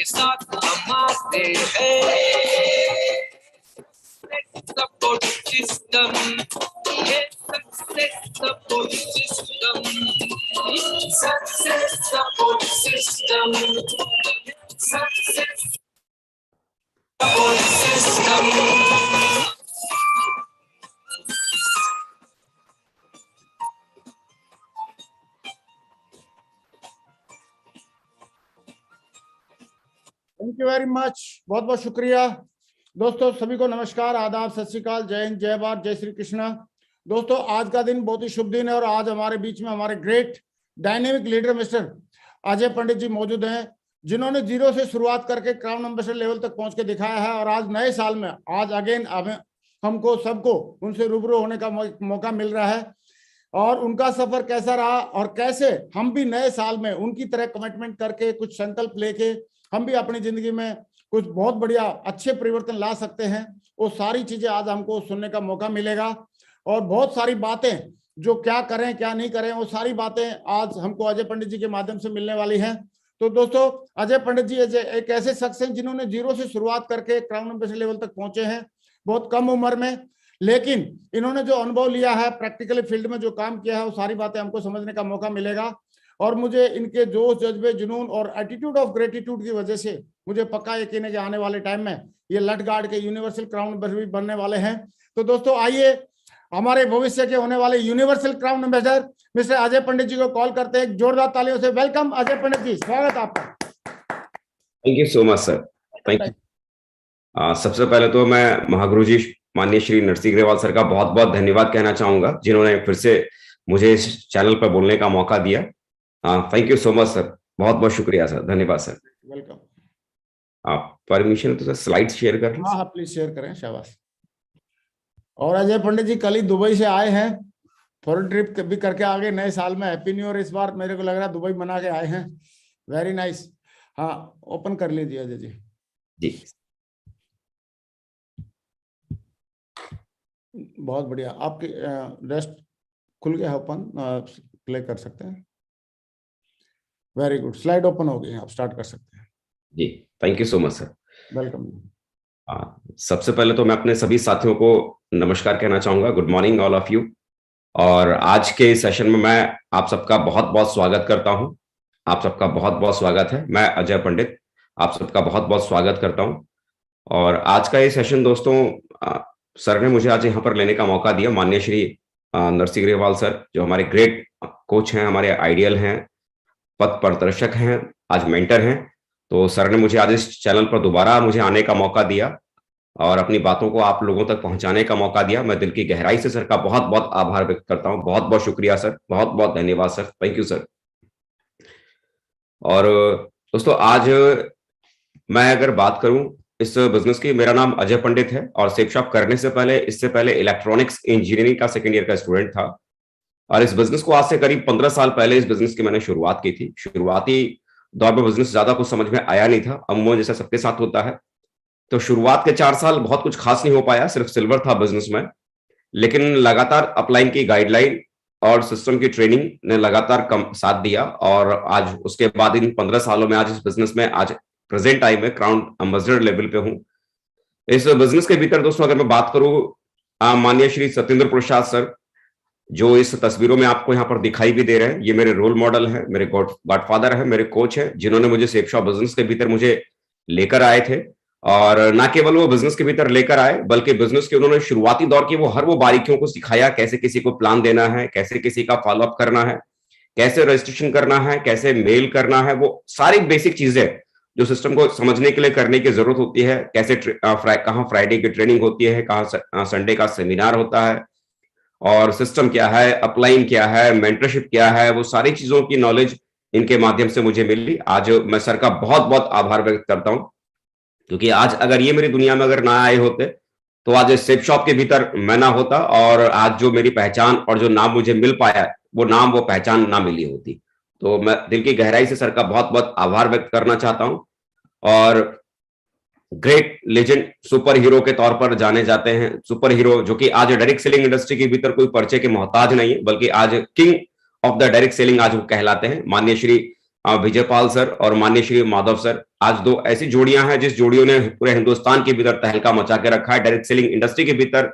के साथ हमारे हैं सपोर्ट सिस्टम, ये success support system, success support system, success support system. Thank you very much, बहुत बहुत शुक्रिया दोस्तों। सभी को नमस्कार, आदाब, सत श्री अकाल, जय हिंद, जय भारत, जय श्री कृष्णा। दोस्तों आज का दिन बहुत ही शुभ दिन है और आज हमारे बीच में हमारे great dynamic leader mister Ajay Pandit ji मौजूद हैं, जिन्होंने जीरो से शुरुआत करके क्राउन एम्बेसडर लेवल तक पहुंच के दिखाया है। और आज नए साल में आज अगेन हमको सबको उनसे रूबरू होने का मौका मिल रहा है और उनका सफर कैसा रहा और कैसे हम भी नए साल में उनकी तरह कमिटमेंट करके कुछ संकल्प लेके हम भी अपनी जिंदगी में कुछ बहुत बढ़िया अच्छे परिवर्तन ला सकते हैं, वो सारी चीजें आज हमको सुनने का मौका मिलेगा। और बहुत सारी बातें जो क्या करें क्या नहीं करें वो सारी बातें आज हमको अजय पंडित जी के माध्यम से मिलने वाली हैं। तो दोस्तों अजय पंडित जी एक ऐसे शख्स हैं जिन्होंने जीरो से शुरुआत करके क्राउन एम्बेसडर लेवल तक पहुंचे हैं बहुत कम उम्र में, लेकिन इन्होंने जो अनुभव लिया है प्रैक्टिकली फील्ड में जो काम किया है वो सारी बातें हमको समझने का मौका मिलेगा। और मुझे इनके जोश जज्बे जुनून और एटीट्यूड ऑफ ग्रेटिट्यूड की वजह से मुझे पक्का यकीन है कि आने वाले टाइम में ये लठगार्ड के यूनिवर्सल क्राउन एम्बेसडर बनने वाले हैं। तो दोस्तों आइए हमारे भविष्य के होने वाले universal crown ambassador mister Ajay Pandit ji को कॉल करते हैं। जोरदार तालियों से वेलकम अजय पंडित जी, स्वागत आपका। Thank you so much sir, thank you. सबसे पहले तो मैं महागुरु जी माननीय श्री नरसिंह ग्रेवाल सर का बहुत बहुत धन्यवाद कहना चाहूंगा, जिन्होंने फिर से मुझे इस चैनल पर बोलने का मौका दिया। Thank you so much sir, बहुत बहुत शुक्रिया सर, धन्यवाद सर। वेलकम। आप परमिशन तो सर स्लाइड शेयर कर लें। हाँ प्लीज शेयर करें, शाबाश। और अजय पंडित जी कल ही दुबई से आए हैं, फॉरेन ट्रिप भी करके आगे नए साल में। हैप्पी न्यू ईयर इस बार मेरे को लग रहा है दुबई मना के आए हैं, वेरी नाइस। हाँ ओपन कर लीजिए अजय जी। जी बहुत बढ़िया, आपकी रेस्ट खुल गया, ओपन प्ले कर सकते हैं। वेरी गुड, स्लाइड ओपन हो गई, आप स्टार्ट कर सकते हैं। जी thank you so much sir, welcome. सबसे पहले तो मैं अपने सभी साथियों को नमस्कार कहना चाहूंगा, good morning all of you. और आज के सेशन में मैं आप सबका बहुत बहुत स्वागत करता हूं। आप सबका बहुत बहुत स्वागत है। मैं अजय पंडित आप सबका बहुत बहुत स्वागत करता हूं। और आज का ये सेशन दोस्तों सर ने मुझे आज यहाँ पर लेने का मौका दिया, माननीय श्री नरसिंह ग्रेवाल सर जो हमारे ग्रेट कोच हैं, हमारे आइडियल हैं, पथ प्रदर्शक हैं, आज मेंटर हैं। तो सर ने मुझे आज इस चैनल पर दोबारा मुझे आने का मौका दिया और अपनी बातों को आप लोगों तक पहुंचाने का मौका दिया। मैं दिल की गहराई से सर का बहुत बहुत आभार व्यक्त करता हूं। बहुत बहुत शुक्रिया सर, बहुत बहुत धन्यवाद सर, थैंक यू सर। और दोस्तों आज मैं अगर बात करूं इस बिजनेस की, मेरा नाम अजय पंडित है और सेप शॉप करने से पहले इससे पहले इलेक्ट्रॉनिक्स इंजीनियरिंग का सेकेंड ईयर का स्टूडेंट था। और इस बिजनेस को आज से करीब 15 साल पहले इस बिजनेस की मैंने शुरुआत की थी। शुरुआती दौर में बिजनेस ज्यादा कुछ समझ में आया नहीं था, अमूमन जैसा सबके साथ होता है। तो शुरुआत के 4 साल बहुत कुछ खास नहीं हो पाया, सिर्फ सिल्वर था बिजनेस में। लेकिन लगातार अपलाइन की गाइडलाइन और सिस्टम की ट्रेनिंग ने लगातार कम साथ दिया और आज उसके बाद इन 15 सालों में आज इस बिजनेस में आज प्रेजेंट टाइम में क्राउन एम्बेसडर लेवल पे हूं। इस बिजनेस के भीतर दोस्तों अगर मैं बात करूं, माननीय श्री सत्येंद्र प्रसाद सर जो इस तस्वीरों में आपको यहाँ पर दिखाई भी दे रहे हैं, ये मेरे रोल मॉडल है, मेरे गॉडफादर है, मेरे कोच है, जिन्होंने मुझे सेप शॉप बिजनेस के भीतर मुझे लेकर आए थे। और ना केवल वो बिजनेस के भीतर लेकर आए बल्कि बिजनेस के उन्होंने शुरुआती दौर की हर वो बारीकियों को सिखाया, कैसे किसी को प्लान देना है, कैसे किसी का फॉलोअप करना है, कैसे रजिस्ट्रेशन करना है, कैसे मेल करना है, वो सारी बेसिक चीजें जो सिस्टम को समझने के लिए करने की जरूरत होती है। कैसे कहाँ फ्राइडे की ट्रेनिंग होती है, कहाँ संडे का सेमिनार होता है, और सिस्टम क्या है, अपलाइन क्या है, मेंटरशिप क्या है, वो सारी चीजों की नॉलेज इनके माध्यम से मुझे मिली। आज मैं सर का बहुत बहुत आभार व्यक्त करता हूं, क्योंकि आज अगर ये मेरी दुनिया में अगर ना आए होते तो आज सेप शॉप के भीतर मैं ना होता और आज जो मेरी पहचान और जो नाम मुझे मिल पाया वो नाम वो पहचान ना मिली होती। तो मैं दिल की गहराई से सर का बहुत बहुत आभार व्यक्त करना चाहता हूं। और ग्रेट लेजेंड सुपर हीरो के तौर पर जाने जाते हैं, सुपर हीरो जो कि आज डायरेक्ट सेलिंग इंडस्ट्री के भीतर कोई परिचय के मोहताज नहीं है, बल्कि आज king of the direct selling आज वो कहलाते हैं। माननीय श्री विजयपाल सर और माननीय श्री माधव सर आज दो ऐसी जोड़ियां हैं जिस जोड़ियों ने पूरे हिंदुस्तान के भीतर तहलका मचा के रखा है। डायरेक्ट सेलिंग इंडस्ट्री के भीतर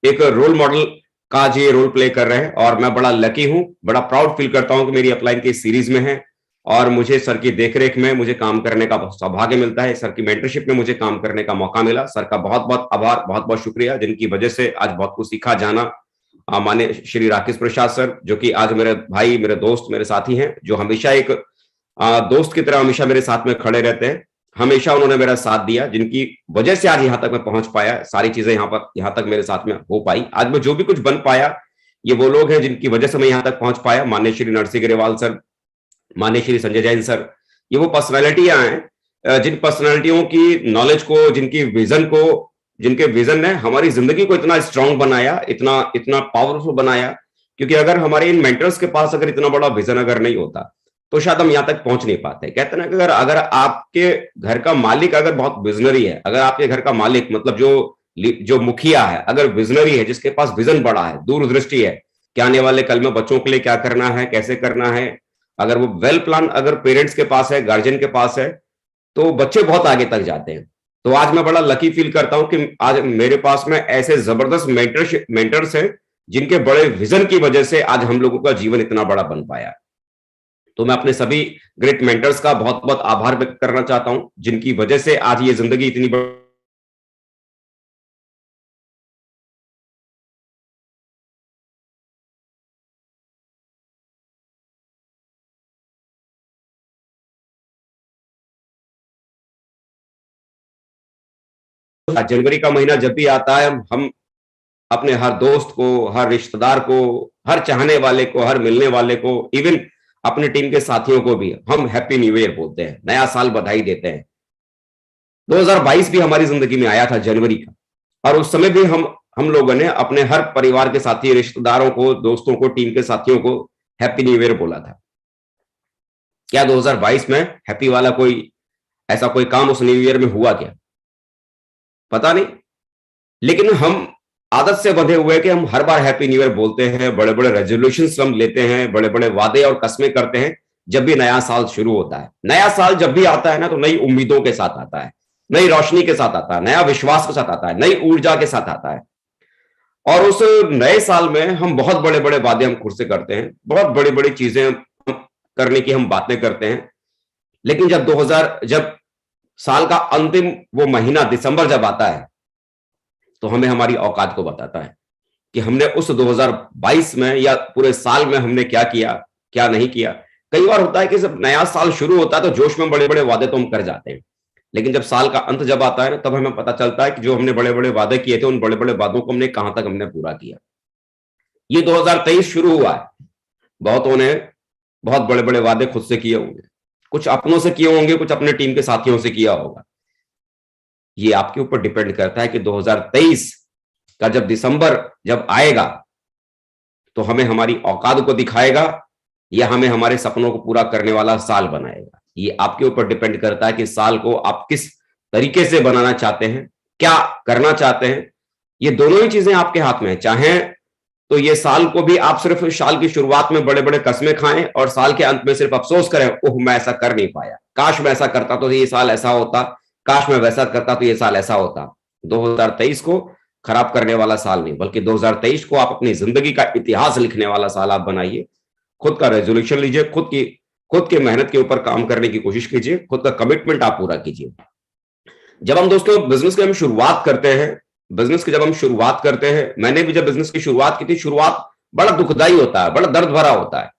एक रोल मॉडल का ये रोल प्ले कर रहे हैं और मैं बड़ा लकी हूं, बड़ा प्राउड फील करता हूं कि मेरी अपलाइन की सीरीज में है और मुझे सर की देखरेख में मुझे काम करने का सौभाग्य मिलता है। सर की मेंटरशिप में मुझे काम करने का मौका मिला। सर का बहुत बहुत आभार, बहुत बहुत शुक्रिया, जिनकी वजह से आज बहुत कुछ सीखा जाना। माननीय श्री राकेश प्रसाद सर, जो कि आज मेरे भाई, मेरे दोस्त, मेरे साथी हैं, जो हमेशा एक दोस्त की तरह हमेशा मेरे साथ में खड़े रहते हैं। हमेशा उन्होंने मेरा साथ दिया, जिनकी वजह से आज यहाँ तक मैं पहुंच पाया, सारी चीजें यहाँ तक मेरे साथ में हो पाई। आज मैं जो भी कुछ बन पाया, ये वो लोग हैं जिनकी वजह से मैं यहाँ तक पहुंच पाया। माननीय श्री नरसिंह ग्रेवाल सर, माननीय श्री संजय जैन सर, ये वो पर्सनैलिटियां हैं जिन पर्सनैलिटियों की नॉलेज को, जिनकी विजन को, जिनके विजन ने हमारी जिंदगी को इतना स्ट्रांग बनाया, इतना इतना पावरफुल बनाया। क्योंकि अगर हमारे इन मेंटर्स के पास अगर इतना बड़ा विजन अगर नहीं होता तो शायद हम यहाँ तक पहुंच नहीं पाते। कहते हैं ना कि अगर आपके घर का मालिक अगर बहुत विजनरी है, अगर आपके घर का मालिक मतलब जो मुखिया है अगर विजनरी है, जिसके पास विजन बड़ा है, दूरदृष्टि है कि आने वाले कल में बच्चों के लिए क्या करना है, कैसे करना है, अगर वो वेल प्लान अगर पेरेंट्स के पास है, गार्जियन के पास है, तो बच्चे बहुत आगे तक जाते हैं। तो आज मैं बड़ा लकी फील करता हूं कि आज मेरे पास में ऐसे जबरदस्त मेंटर्स हैं जिनके बड़े विजन की वजह से आज हम लोगों का जीवन इतना बड़ा बन पाया। तो मैं अपने सभी ग्रेट मेंटर्स का बहुत बहुत आभार व्यक्त करना चाहता हूं, जिनकी वजह से आज ये जिंदगी इतनी जनवरी का महीना जब भी आता है, हम अपने हर दोस्त को, हर रिश्तेदार को, हर चाहने वाले को, हर मिलने वाले को, इवन अपने टीम के साथियों को भी हम हैप्पी न्यू ईयर बोलते हैं, नया साल बधाई देते हैं। 2022 भी हमारी जिंदगी में आया था जनवरी का, और उस समय भी हम लोगों ने अपने हर परिवार के साथी, रिश्तेदारों को, दोस्तों को, टीम के साथियों को हैप्पी न्यू ईयर बोला था। क्या 2022 में हैप्पी वाला ऐसा कोई काम उस न्यू ईयर में हुआ क्या? पता नहीं। लेकिन हम आदत से बंधे हुए कि हम हर बार हैप्पी न्यू ईयर बोलते हैं, बड़े बड़े रेजोल्यूशंस हम लेते हैं, बड़े बड़े वादे और कस्में करते हैं जब भी नया साल शुरू होता है। नया साल जब भी आता है ना, तो नई उम्मीदों के साथ आता है, नई रोशनी के साथ आता है, नया विश्वास के साथ आता है, नई ऊर्जा के साथ आता है। और उस नए साल में हम बहुत बड़े बड़े वादे हम खुद से करते हैं, बहुत बड़ी बड़ी चीजें करने की हम बातें करते हैं। लेकिन जब साल का अंतिम वो महीना दिसंबर जब आता है, तो हमें हमारी औकात को बताता है कि हमने उस 2022 में या पूरे साल में हमने क्या किया, क्या नहीं किया। कई बार होता है कि जब नया साल शुरू होता है तो जोश में बड़े बड़े वादे तो हम कर जाते हैं, लेकिन जब साल का अंत जब आता है ना, तब हमें पता चलता है कि जो हमने बड़े बड़े वादे किए थे, उन बड़े बड़े वादों को हमने कहां तक हमने पूरा किया। ये 2023 शुरू हुआ है, बहुतों ने बहुत बड़े बड़े वादे खुद से किए होंगे, कुछ अपनों से किए होंगे, कुछ अपने टीम के साथियों से किया होगा। ये आपके ऊपर डिपेंड करता है कि 2023 का जब दिसंबर जब आएगा तो हमें हमारी औकात को दिखाएगा या हमें हमारे सपनों को पूरा करने वाला साल बनाएगा। ये आपके ऊपर डिपेंड करता है कि साल को आप किस तरीके से बनाना चाहते हैं, क्या करना चाहते हैं। ये दोनों ही चीजें आपके हाथ में है। चाहें तो ये साल को भी आप सिर्फ साल की शुरुआत में बड़े बड़े कस्में खाएं और साल के अंत में सिर्फ अफसोस करें, ओह मैं ऐसा कर नहीं पाया, काश मैं ऐसा करता तो ये साल ऐसा होता, काश मैं वैसा करता तो ये साल ऐसा होता। 2023 को खराब करने वाला साल नहीं, बल्कि 2023 को आप अपनी जिंदगी का इतिहास लिखने वाला साल आप बनाइए। खुद का रेजोल्यूशन लीजिए, खुद की मेहनत के ऊपर काम करने की कोशिश कीजिए, खुद का कमिटमेंट आप पूरा कीजिए। जब हम दोस्तों बिजनेस की हम शुरुआत करते हैं, मैंने भी जब बिजनेस की शुरुआत की थी, शुरुआत बड़ा दुखदाई होता है, बड़ा दर्द भरा होता है,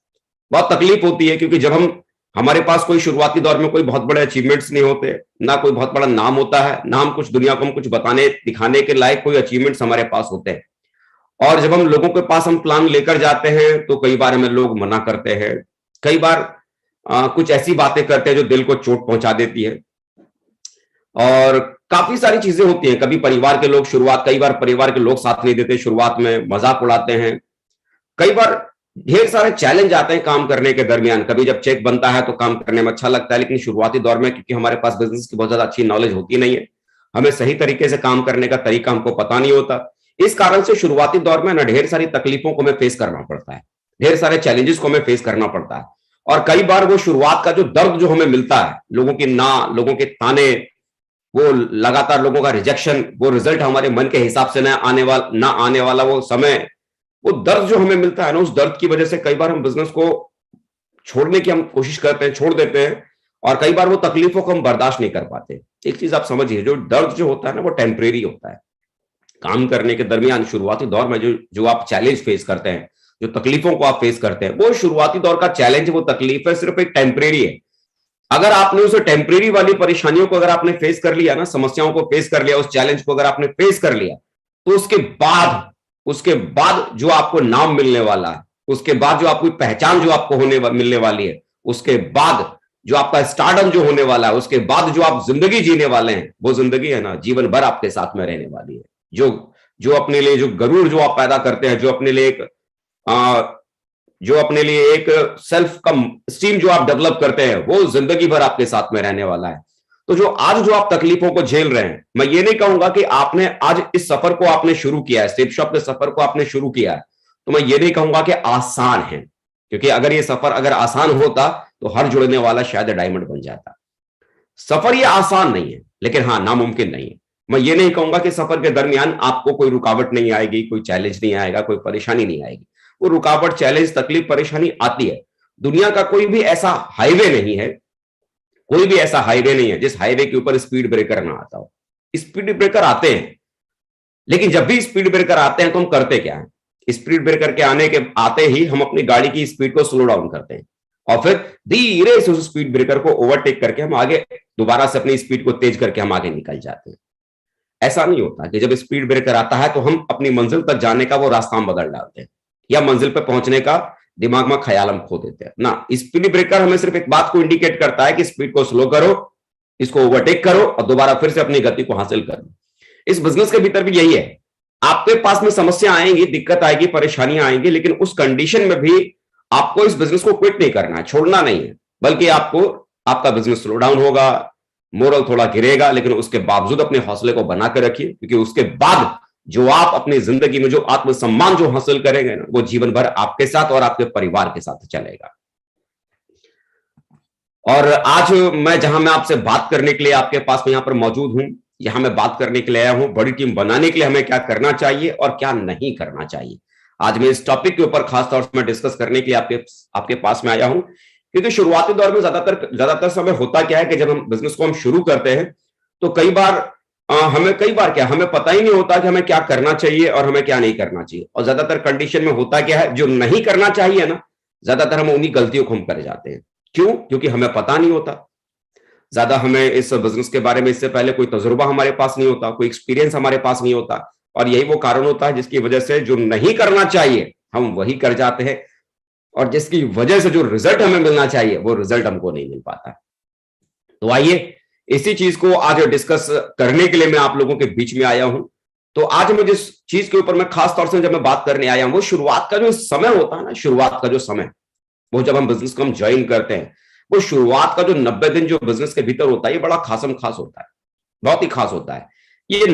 बहुत तकलीफ होती है। क्योंकि जब हमारे पास कोई शुरुआती दौर में कोई बहुत बड़े अचीवमेंट्स नहीं होते, ना कोई बहुत बड़ा नाम होता है, ना हम कुछ दुनिया को हम कुछ बताने दिखाने के लायक कोई अचीवमेंट्स हमारे पास होते हैं। और जब हम लोगों के पास हम प्लान लेकर जाते हैं तो कई बार हमें लोग मना करते हैं, कई बार कुछ ऐसी बातें करते हैं जो दिल को चोट पहुंचा देती है। और काफी सारी चीजें होती हैं। कई बार परिवार के लोग साथ नहीं देते, शुरुआत में मजाक उड़ाते हैं। कई बार ढेर सारे चैलेंज आते हैं काम करने के दरमियान। कभी जब चेक बनता है तो काम करने में अच्छा लगता है, लेकिन शुरुआती दौर में क्योंकि हमारे पास बिजनेस की बहुत ज्यादा अच्छी नॉलेज होती नहीं है, हमें सही तरीके से काम करने का तरीका हमको पता नहीं होता। इस कारण से शुरुआती दौर में ना ढेर सारी तकलीफों को हमें फेस करना पड़ता है, ढेर सारे चैलेंजेस को हमें फेस करना पड़ता है। और कई बार वो शुरुआत का जो दर्द जो हमें मिलता है, लोगों के ताने, वो लगातार लोगों का रिजेक्शन, वो रिजल्ट हमारे मन के हिसाब से ना आने वाला वो समय, वो दर्द जो हमें मिलता है ना, उस दर्द की वजह से कई बार हम बिजनेस को छोड़ने की हम कोशिश करते हैं, छोड़ देते हैं, और कई बार वो तकलीफों को हम बर्दाश्त नहीं कर पाते। एक चीज आप समझिए, जो दर्द जो होता है ना, वो टेम्परेरी होता है। काम करने के दरमियान शुरुआती दौर में जो आप चैलेंज फेस करते हैं, जो तकलीफों को आप फेस करते हैं, वो शुरुआती दौर का चैलेंज, वो तकलीफ है, सिर्फ एक टेम्परेरी है। अगर आपने उस टेम्परेरी वाली परेशानियों को अगर आपने फेस कर लिया ना, समस्याओं को फेस कर लिया, उस चैलेंज को अगर आपने फेस कर लिया, तो उसके बाद जो आपको नाम मिलने वाला है, उसके बाद जो आपकी पहचान जो आपको मिलने वाली है, उसके बाद जो आपका स्टारडम जो होने वाला है, उसके बाद जो आप जिंदगी जीने वाले हैं, वो जिंदगी है ना, जीवन भर आपके साथ में रहने वाली है। जो अपने लिए जो गरूर जो आप पैदा करते हैं, जो अपने लिए एक सेल्फ कम स्टीम जो आप डेवलप करते हैं, वो जिंदगी भर आपके साथ में रहने वाला है। तो जो आप तकलीफों को झेल रहे हैं, मैं ये नहीं कहूंगा कि आपने आज इस सफर को आपने शुरू किया है, सेप शॉप के सफर को आपने शुरू किया है, तो मैं ये नहीं कहूंगा कि आसान है, क्योंकि अगर ये सफर अगर आसान होता तो हर जुड़ने वाला शायद डायमंड बन जाता। सफर ये आसान नहीं है, लेकिन हाँ, नामुमकिन नहीं है। मैं ये नहीं कहूंगा कि सफर के दरमियान आपको कोई रुकावट नहीं आएगी, कोई चैलेंज नहीं आएगा, कोई परेशानी नहीं आएगी। वो रुकावट, चैलेंज, तकलीफ, परेशानी आती है। दुनिया का कोई भी ऐसा हाईवे नहीं है जिस हाईवे के ऊपर स्पीड ब्रेकर ना आता हो। स्पीड ब्रेकर आते हैं, लेकिन जब भी स्पीड ब्रेकर आते हैं तो हम करते क्या है? स्पीड ब्रेकर के आते ही हम अपनी गाड़ी की स्पीड को स्लो डाउन करते हैं, और फिर धीरे से उस स्पीड ब्रेकर को ओवरटेक करके हम आगे दोबारा से अपनी स्पीड को तेज करके हम आगे निकल जाते हैं। ऐसा नहीं होता कि जब स्पीड ब्रेकर आता है तो हम अपनी मंजिल तक जाने का वो रास्ता हम बदल डालते हैं, या मंजिल पर पहुंचने का दिमाग में ख्याल हम खो देते हैं ना। स्पीड ब्रेकर हमें सिर्फ एक बात को इंडिकेट करता है कि स्पीड को स्लो करो, इसको ओवरटेक करो और दोबारा फिर से अपनी गति को हासिल करो। इस बिजनेस के भीतर भी यही है। आपके पास में समस्या आएंगी, दिक्कत आएगी, परेशानियां आएंगी, लेकिन उस कंडीशन में भी आपको इस बिजनेस को क्विट नहीं करना है, छोड़ना नहीं है, बल्कि आपका बिजनेस स्लो डाउन होगा, मोरल थोड़ा गिरेगा, लेकिन उसके बावजूद अपने हौसले को बनाकर रखिए, क्योंकि उसके बाद जो आप अपनी जिंदगी में जो आत्मसम्मान जो हासिल करेंगे ना, वो जीवन भर आपके साथ और आपके परिवार के साथ चलेगा। और आज मैं आपसे बात करने के लिए आपके पास में यहां पर मौजूद हूं, यहां मैं बात करने के लिए आया हूं, बड़ी टीम बनाने के लिए हमें क्या करना चाहिए और क्या नहीं करना चाहिए। आज मैं इस टॉपिक के ऊपर खासतौर से मैं डिस्कस करने के लिए आपके पास में आया हूं, क्योंकि शुरुआती दौर में ज्यादातर समय होता क्या है कि जब हम बिजनेस को हम शुरू करते हैं तो कई बार हमें पता ही नहीं होता कि हमें क्या करना चाहिए और हमें क्या नहीं करना चाहिए। और ज्यादातर कंडीशन में होता क्या है, जो नहीं करना चाहिए ना, ज्यादातर हम उन्हीं गलतियों को हम कर जाते हैं। क्यों? क्योंकि हमें पता नहीं होता, ज्यादा हमें इस बिजनेस के बारे में इससे पहले कोई तजुर्बा हमारे पास नहीं होता, कोई एक्सपीरियंस हमारे पास नहीं होता, और यही वो कारण होता है जिसकी वजह से जो नहीं करना चाहिए हम वही कर जाते हैं, और जिसकी वजह से जो रिजल्ट हमें मिलना चाहिए वो रिजल्ट हमको नहीं मिल पाता। तो आइए इसी चीज को आज डिस्कस करने के लिए मैं आप लोगों के बीच में आया हूं। तो आज मैं जिस चीज के ऊपर मैं खास तौर से जब मैं बात करने आया हूं, वो शुरुआत का जो समय होता है ना, शुरुआत का जो समय, वो जब हम बिजनेस को हम ज्वाइन करते हैं, वो शुरुआत का जो 90 दिन जो बिजनेस के भीतर होता है, ये बड़ा खास होता है, बहुत ही खास होता है। ये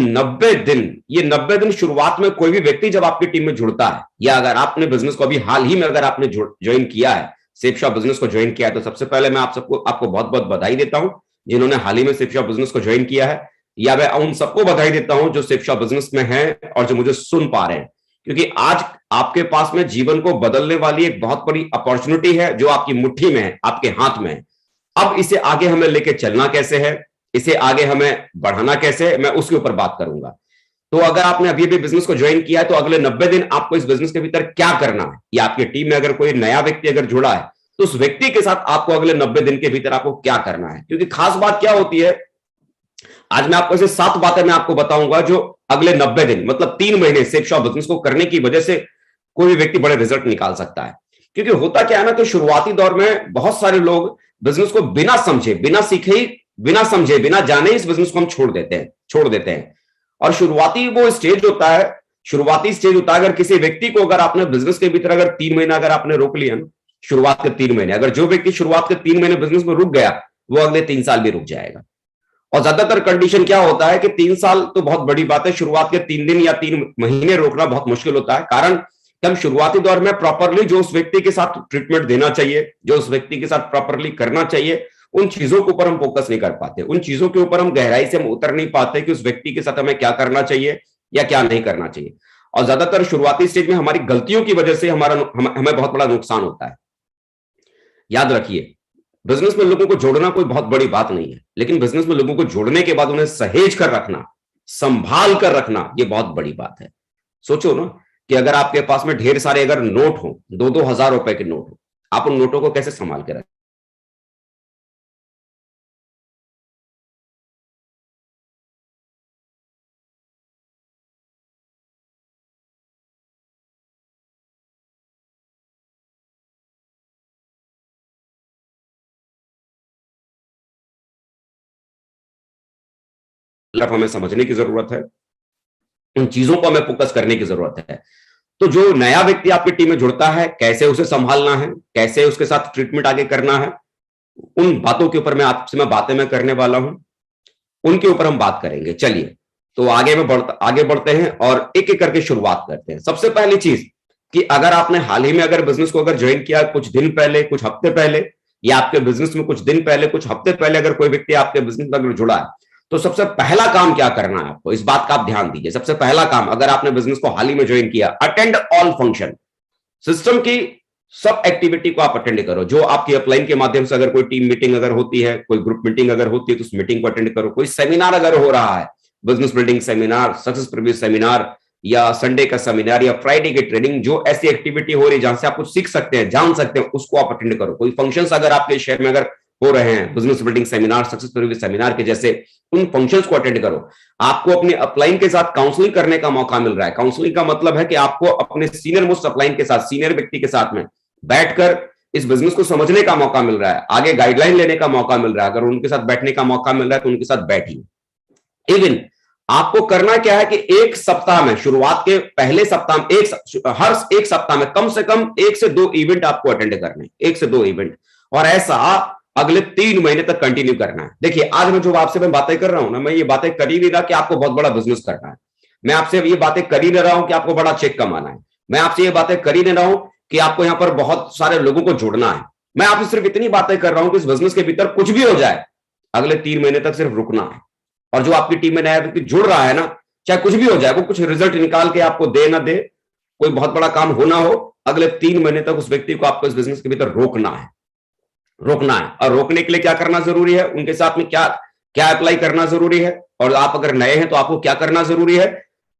90 दिन शुरुआत में कोई भी व्यक्ति जब आपकी टीम में जुड़ता है, या अगर आपने बिजनेस को अभी हाल ही में अगर आपने ज्वाइन किया है, सेप शॉप बिजनेस को ज्वाइन किया है, तो सबसे पहले मैं आपको बहुत बहुत बधाई देता हूं जिन्होंने हाल ही में सेप शॉप बिजनेस को ज्वाइन किया है, या मैं उन सबको बधाई देता हूं जो सेप शॉप बिजनेस में हैं और जो मुझे सुन पा रहे हैं, क्योंकि आज आपके पास में जीवन को बदलने वाली एक बहुत बड़ी अपॉर्चुनिटी है जो आपकी मुट्ठी में है, आपके हाथ में है। अब इसे आगे हमें लेके चलना कैसे है, इसे आगे हमें बढ़ाना कैसे है, मैं उसके ऊपर बात करूंगा। तो अगर आपने अभी भी बिजनेस को ज्वाइन किया है तो अगले 90 दिन आपको इस बिजनेस के भीतर क्या करना है, या आपकी टीम में अगर कोई नया व्यक्ति अगर जुड़ा है तो उस व्यक्ति के साथ आपको अगले 90 दिन के भीतर आपको क्या करना है। क्योंकि खास बात क्या होती है, आज मैं आपको ऐसे 7 बातें मैं आपको बताऊंगा जो अगले 90 दिन मतलब 3 महीने सेप शॉप बिजनेस को करने की वजह से कोई भी व्यक्ति बड़े रिजल्ट निकाल सकता है। क्योंकि होता क्या है ना, तो शुरुआती दौर में बहुत सारे लोग बिजनेस को बिना समझे, बिना सीखे, बिना समझे, बिना जाने इस बिजनेस को हम छोड़ देते हैं। और शुरुआती स्टेज होता है, अगर किसी व्यक्ति को अगर आपने बिजनेस के भीतर अगर 3 महीना अगर आपने रोक लिया ना, शुरुआत के 3 महीने, अगर जो व्यक्ति शुरुआत के 3 महीने बिजनेस में रुक गया वो अगले 3 साल भी रुक जाएगा। और ज्यादातर कंडीशन क्या होता है कि 3 साल तो बहुत बड़ी बात है, शुरुआत के 3 दिन या 3 महीने रोकना बहुत मुश्किल होता है। कारण कि हम शुरुआती दौर में प्रॉपरली जो उस व्यक्ति के साथ ट्रीटमेंट देना चाहिए, जो उस व्यक्ति के साथ प्रॉपरली करना चाहिए, उन चीजों के ऊपर हम फोकस नहीं कर पाते, उन चीजों के ऊपर हम गहराई से हम उतर नहीं पाते कि उस व्यक्ति के साथ हमें क्या करना चाहिए या क्या नहीं करना चाहिए। और ज्यादातर शुरुआती स्टेज में हमारी गलतियों की वजह से हमें बहुत बड़ा नुकसान होता है। याद रखिए, बिजनेस में लोगों को जोड़ना कोई बहुत बड़ी बात नहीं है, लेकिन बिजनेस में लोगों को जोड़ने के बाद उन्हें सहेज कर रखना, संभाल कर रखना, यह बहुत बड़ी बात है। सोचो ना कि अगर आपके पास में ढेर सारे अगर नोट हो, 2-2 हजार रुपए के नोट हो, आप उन नोटों को कैसे संभाल के रखें? हमें समझने की जरूरत है, उन चीजों को हमें फोकस करने की जरूरत है। तो जो नया व्यक्ति आपकी टीम में जुड़ता है, कैसे उसे संभालना है, कैसे उसके साथ ट्रीटमेंट आगे करना है, उन बातों के ऊपर मैं बातें मैं करने वाला हूं, उनके ऊपर हम बात करेंगे। चलिए तो आगे बढ़ते हैं और एक एक करके शुरुआत करते हैं। सबसे पहली चीज कि अगर आपने हाल ही में अगर बिजनेस को अगर ज्वाइन किया, कुछ दिन पहले, कुछ हफ्ते पहले, या आपके बिजनेस में कुछ दिन पहले, कुछ हफ्ते पहले अगर कोई व्यक्ति आपके बिजनेस में अगर जुड़ा है, तो सबसे पहला काम क्या करना है आपको, इस बात का आप ध्यान दीजिए। सबसे पहला काम, अगर आपने बिजनेस को हाल ही में ज्वाइन किया, अटेंड ऑल फंक्शन। सिस्टम की सब एक्टिविटी को आप अटेंड करो। जो आपकी अपलाइन के माध्यम से अगर कोई टीम मीटिंग अगर होती है, कोई ग्रुप मीटिंग अगर होती है, तो उस मीटिंग को अटेंड करो। कोई सेमिनार अगर हो रहा है, business building seminar, success preview seminar, या संडे का सेमिनार, या फ्राइडे की ट्रेनिंग, जो ऐसी एक्टिविटी हो रही है जहां से आप कुछ सीख सकते हैं, जान सकते हैं, उसको आप अटेंड करो। कोई फंक्शंस अगर आपके शहर में अगर हो रहे हैं, business building seminar, success preview seminar के जैसे, उन फंक्शंस को अटेंड करो। आपको अपने अपलाइन के साथ काउंसलिंग करने का मौका मिल रहा है। काउंसलिंग का मतलब है कि आपको अपने सीनियर मोस्ट अपलाइन के साथ, सीनियर व्यक्ति के साथ में बैठकर इस बिजनेस को समझने का मौका मिल रहा है, आगे गाइडलाइन लेने का मौका मिल रहा है। अगर उनके साथ बैठने का मौका मिल रहा है तो उनके साथ बैठिए। इवन आपको करना क्या है कि एक सप्ताह में, शुरुआत के पहले सप्ताह में, हर एक सप्ताह में कम से कम 1 से 2 इवेंट आपको अटेंड करने, 1 से 2 इवेंट, और ऐसा अगले 3 महीने तक कंटिन्यू करना है। देखिए, आज मैं जो आपसे मैं बातें कर रहा हूं ना, मैं ये बातें कर ही नहीं रहा कि आपको बहुत बड़ा बिजनेस करना है। मैं आपसे ये बातें कर ही नहीं रहा हूं कि आपको बड़ा चेक कमाना है। मैं आपसे ये बातें कर ही नहीं रहा हूं कि आपको यहां पर बहुत सारे लोगों को जोड़ना है। मैं आपसे सिर्फ इतनी बातें कर रहा हूं कि इस बिजनेस के भीतर कुछ भी हो जाए, अगले 3 महीने तक सिर्फ रुकना है। और जो आपकी टीम में नया व्यक्ति जुड़ रहा है ना, चाहे कुछ भी हो जाए, वो कुछ रिजल्ट निकाल के आपको दे ना दे, कोई बहुत बड़ा काम हो ना हो, अगले 3 महीने तक उस व्यक्ति को आपको इस बिजनेस के भीतर रोकना है। और रोकने के लिए क्या करना जरूरी है, उनके साथ में क्या क्या अप्लाई करना जरूरी है, और आप अगर नए हैं तो आपको क्या करना जरूरी है।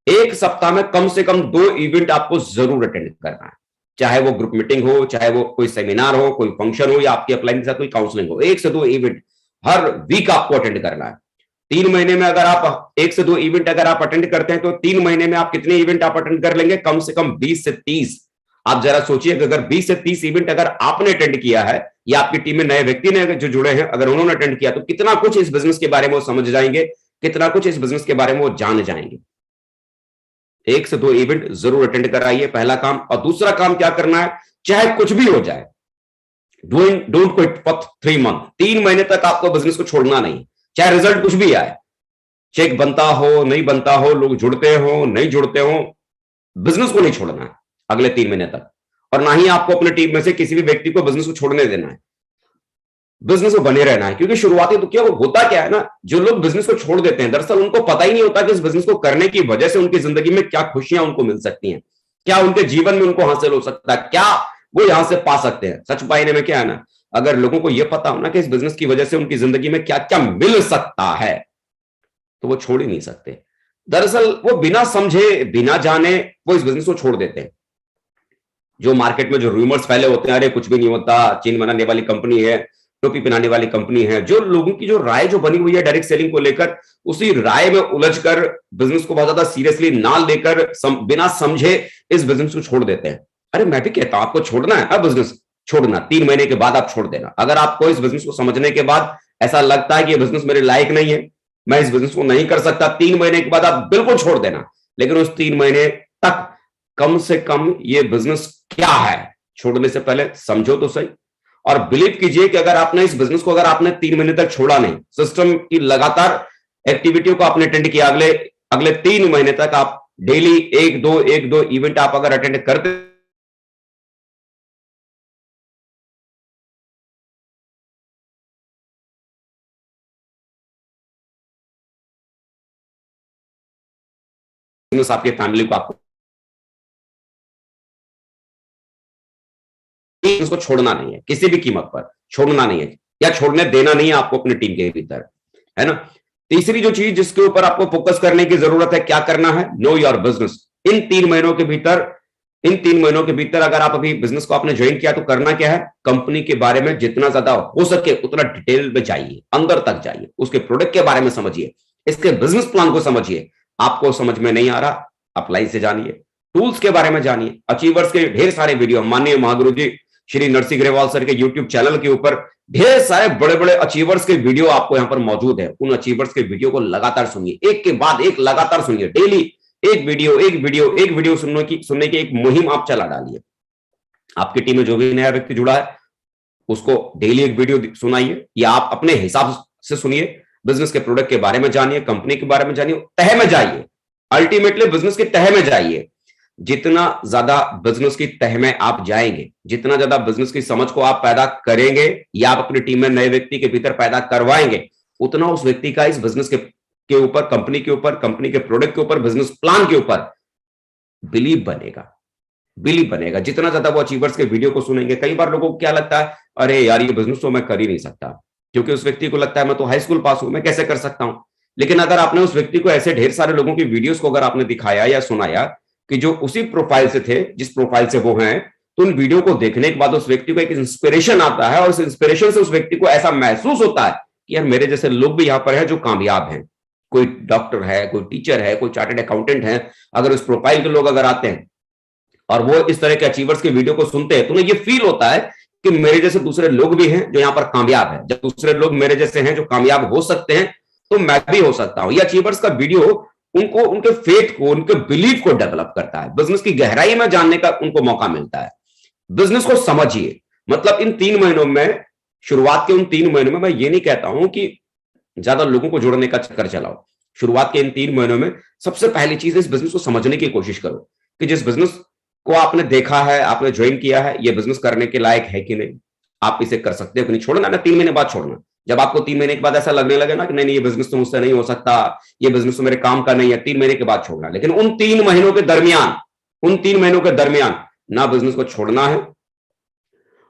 एक सप्ताह में कम से कम 2 इवेंट आपको जरूर अटेंड करना है, चाहे वो ग्रुप मीटिंग हो, चाहे वो कोई सेमिनार हो, कोई फंक्शन हो, या आपकी अपलाइन के साथ कोई काउंसलिंग हो। 1 से 2 इवेंट हर वीक आपको अटेंड करना है। 3 महीने में अगर आप 1 से 2 इवेंट अगर आप अटेंड करते हैं, तो 3 महीने में आप कितने इवेंट आप अटेंड कर लेंगे? कम से कम 20 से 30। आप जरा सोचिए कि अगर 20 से 30 इवेंट अगर आपने अटेंड किया है, या आपकी टीम में नए व्यक्ति ने जो जुड़े हैं, अगर उन्होंने अटेंड किया, तो कितना कुछ इस बिजनेस के बारे में वो समझ जाएंगे, कितना कुछ इस बिजनेस के बारे में वो जान जाएंगे। 1 से 2 इवेंट जरूर अटेंड कराइए, पहला काम। और दूसरा काम क्या करना है, चाहे कुछ भी हो जाए, डोंट क्विट फॉर 3 मंथ। 3 महीने तक आपको बिजनेस को छोड़ना नहीं, चाहे रिजल्ट कुछ भी आए, चेक बनता हो नहीं बनता हो, लोग जुड़ते हो नहीं जुड़ते हो, बिजनेस को नहीं छोड़ना है अगले 3 महीने तक। और ना ही आपको अपने टीम में से किसी भी व्यक्ति को बिजनेस को छोड़ने देना है, बिजनेस में बने रहना है। क्योंकि शुरुआती तो क्या होता क्या है ना, जो लोग बिजनेस को छोड़ देते हैं, दरअसल उनको पता ही नहीं होता कि इस बिजनेस को करने की वजह से उनकी जिंदगी में क्या खुशियां उनको मिल सकती हैं, क्या उनके जीवन में उनको हासिल हो सकता है, क्या वो यहां से पा सकते हैं। सच पाने में क्या है ना, अगर लोगों को यह पता हो ना कि इस बिजनेस की वजह से उनकी जिंदगी में क्या क्या मिल सकता है, तो वो छोड़ ही नहीं सकते। दरअसल वो बिना समझे बिना जाने वो इस बिजनेस को छोड़ देते हैं। जो मार्केट में जो रूमर्स फैले होते हैं, अरे कुछ भी नहीं होता, चीन बनाने वाली कंपनी है, टोपी पहनाने वाली कंपनी है, जो लोगों की जो राय जो बनी हुई है डायरेक्ट सेलिंग को लेकर, उसी राय में उलझकर बिजनेस को बहुत ज्यादा सीरियसली ना लेकर बिना समझे इस बिजनेस को छोड़ देते हैं। अरे मैं भी कहता हूं, आपको छोड़ना है, अब बिजनेस छोड़ना, 3 महीने के बाद आप छोड़ देना। अगर आपको इस बिजनेस को समझने के बाद ऐसा लगता है कि ये बिजनेस मेरे लायक नहीं है, मैं इस बिजनेस को नहीं कर सकता, 3 महीने के बाद आप बिल्कुल छोड़ देना। लेकिन उस 3 महीने तक कम से कम ये बिजनेस क्या है, छोड़ने से पहले समझो तो सही। और बिलीव कीजिए कि अगर आपने इस बिजनेस को अगर आपने 3 महीने तक छोड़ा नहीं, सिस्टम की लगातार एक्टिविटियों को आपने अटेंड किया, अगले 3 महीने तक आप डेली 1-2 इवेंट आप अगर अटेंड करते बिजनेस आपके फैमिली को आपको इसको छोड़ना नहीं है, किसी भी कीमत पर छोड़ना नहीं है या छोड़ने देना नहीं है आपको अपनी टीम के भीतर, है ना। तीसरी जो चीज जिसके ऊपर आपको फोकस करने की जरूरत है, क्या करना है, नो योर बिजनेस। इन 3 महीनों के भीतर अगर आप अभी बिजनेस को आपने ज्वाइन किया तो करना क्या है, कंपनी के बारे में जितना ज्यादा हो सके उतना डिटेल में जाइए, अंदर तक जाइए, उसके प्रोडक्ट के बारे में समझिए, इसके बिजनेस प्लान को समझिए। आपको समझ में नहीं आ रहा, अप्लाई से जानिए, टूल्स के बारे में जानिए, अचीवर्स के ढेर सारे वीडियो, माननीय महागुरु जी श्री नरसिंह ग्रेवाल सर के यूट्यूब चैनल के ऊपर ढेर सारे बड़े बड़े अचीवर्स के वीडियो आपको यहां पर मौजूद है। उन अचीवर्स के वीडियो को लगातार सुनिए, एक के बाद एक लगातार सुनिए, डेली एक वीडियो सुनने की एक मुहिम आप चला डालिए। आपकी टीम में जो भी नया व्यक्ति जुड़ा है उसको डेली एक वीडियो सुनाइए, या आप अपने हिसाब से सुनिए, बिजनेस के प्रोडक्ट के बारे में जानिए, कंपनी के बारे में जानिए, तह में जाइए, अल्टीमेटली बिजनेस के तह में जाइए। जितना ज्यादा बिजनेस की तह में आप जाएंगे, जितना ज्यादा बिजनेस की समझ को आप पैदा करेंगे या आप अपनी टीम में नए व्यक्ति के भीतर पैदा करवाएंगे, उतना उस व्यक्ति का इस बिजनेस के ऊपर, कंपनी के ऊपर, कंपनी के प्रोडक्ट के ऊपर, बिजनेस प्लान के ऊपर बिलीव बनेगा। जितना ज्यादा वो अचीवर्स के वीडियो को सुनेंगे। कई बार लोगों को क्या लगता है, अरे यार ये बिजनेस तो मैं कर ही नहीं सकता, क्योंकि उस व्यक्ति को लगता है मैं तो हाई स्कूल पास हूं, मैं कैसे कर सकता हूं। लेकिन अगर आपने उस व्यक्ति को ऐसे ढेर सारे लोगों की वीडियोस को अगर आपने दिखाया या सुनाया कि जो उसी प्रोफाइल से थे, जिस प्रोफाइल से वो हैं, तो उन वीडियो को देखने के बाद उस व्यक्ति को एक इंस्पिरेशन आता है, और उस इंस्पिरेशन से उस व्यक्ति को ऐसा महसूस होता है कि यार मेरे जैसे लोग भी यहां पर हैं जो कामयाब हैं। कोई डॉक्टर है, कोई टीचर है, कोई चार्टर्ड अकाउंटेंट है, अगर उस प्रोफाइल के लोग अगर आते हैं और वो इस तरह के अचीवर्स के वीडियो को सुनते हैं, तो उन्हें ये फील होता है कि मेरे जैसे दूसरे लोग भी हैं जो यहाँ पर कामयाब हैं। जब दूसरे लोग मेरे जैसे हैं जो कामयाब हो सकते हैं, तो मैं भी हो सकता हूं। ये अचीवर्स का वीडियो उनको, उनके फेथ को, उनके बिलीफ को डेवलप करता है, बिजनेस की गहराई में जानने का उनको मौका मिलता है। बिजनेस को समझिए। मतलब इन 3 महीनों में, शुरुआत के उन 3 महीनों में मैं ये नहीं कहता हूं कि ज्यादा लोगों को जोड़ने का चक्कर चलाओ। शुरुआत के इन 3 महीनों में सबसे पहली चीज इस बिजनेस को समझने की कोशिश करो कि जिस बिजनेस को आपने देखा है, आपने ज्वाइन किया है, ये बिजनेस करने के लायक है कि नहीं, आप इसे कर सकते हो कि नहीं। छोड़ना ना 3 महीने बाद छोड़ना। जब आपको 3 महीने के बाद ऐसा लगने लगे ना कि नहीं ये बिजनेस तो मुझसे नहीं हो सकता, ये बिजनेस तो मेरे काम का नहीं है, 3 महीने के बाद छोड़ना। लेकिन उन 3 महीनों के दरमियान ना बिजनेस को छोड़ना है,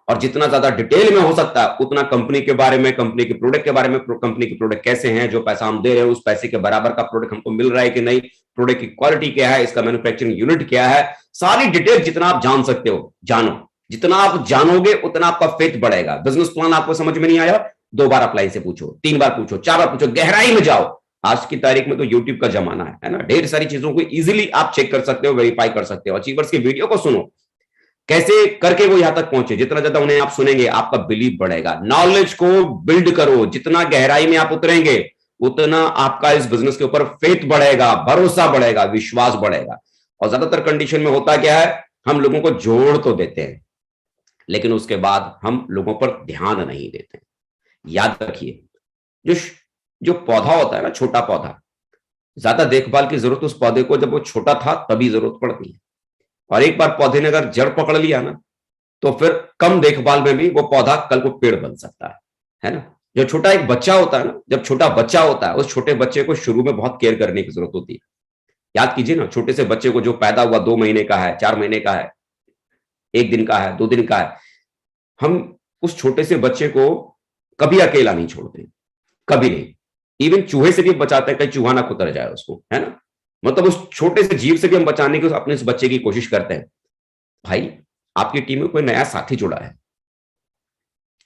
और जितना ज्यादा डिटेल में हो सकता है उतना कंपनी के बारे में, कंपनी के प्रोडक्ट के बारे में, कंपनी के प्रोडक्ट कैसे हैं, जो पैसा हम दे रहे हैं उस पैसे के बराबर का प्रोडक्ट हमको मिल रहा है कि नहीं, प्रोडक्ट की क्वालिटी क्या है, इसका मैन्युफैक्चरिंग यूनिट क्या है, सारी डिटेल जितना आप जान सकते हो जानो। जितना आप जानोगे उतना आपका फेथ बढ़ेगा। बिजनेस प्लान आपको समझ में नहीं आया, 2 बार अप्लाई से पूछो, 3 बार पूछो, 4 बार पूछो, गहराई में जाओ। आज की तारीख में तो यूट्यूब का जमाना है ना, ढेर सारी चीजों को इजीली आप चेक कर सकते हो, वेरीफाई कर सकते हो। अचीवर्स की वीडियो को सुनो, कैसे करके वो यहां तक पहुंचे। जितना ज्यादा उन्हें आप सुनेंगे आपका बिलीव बढ़ेगा। नॉलेज को बिल्ड करो, जितना गहराई में आप उतरेंगे उतना आपका इस बिजनेस के ऊपर फेथ बढ़ेगा, भरोसा बढ़ेगा, विश्वास बढ़ेगा। और ज्यादातर कंडीशन में होता क्या है, हम लोगों को जोड़ तो देते हैं लेकिन उसके बाद हम लोगों पर ध्यान नहीं देते। याद रखिए, जो पौधा होता है ना, छोटा पौधा, ज्यादा देखभाल की जरूरत उस पौधे को जब वो छोटा था तभी जरूरत पड़ती है। और एक बार पौधे ने अगर जड़ पकड़ लिया ना, तो फिर कम देखभाल में भी वो पौधा कल को पेड़ बन सकता है ना। जो छोटा एक बच्चा होता है ना, जब छोटा बच्चा होता है, उस छोटे बच्चे को शुरू में बहुत केयर करने की जरूरत होती है। याद कीजिए ना, छोटे से बच्चे को जो पैदा हुआ 2 महीने का है, 4 महीने का है, 1 दिन का है, 2 दिन का है, हम उस छोटे से बच्चे को कभी अकेला नहीं छोड़ते, कभी नहीं। इवन चूहे से भी बचाते हैं, कहीं चूहा ना कुतर जाए उसको, है ना। मतलब उस छोटे से जीव से भी हम बचाने की अपने इस बच्चे की कोशिश करते हैं। भाई, आपकी टीम में कोई नया साथी जुड़ा है,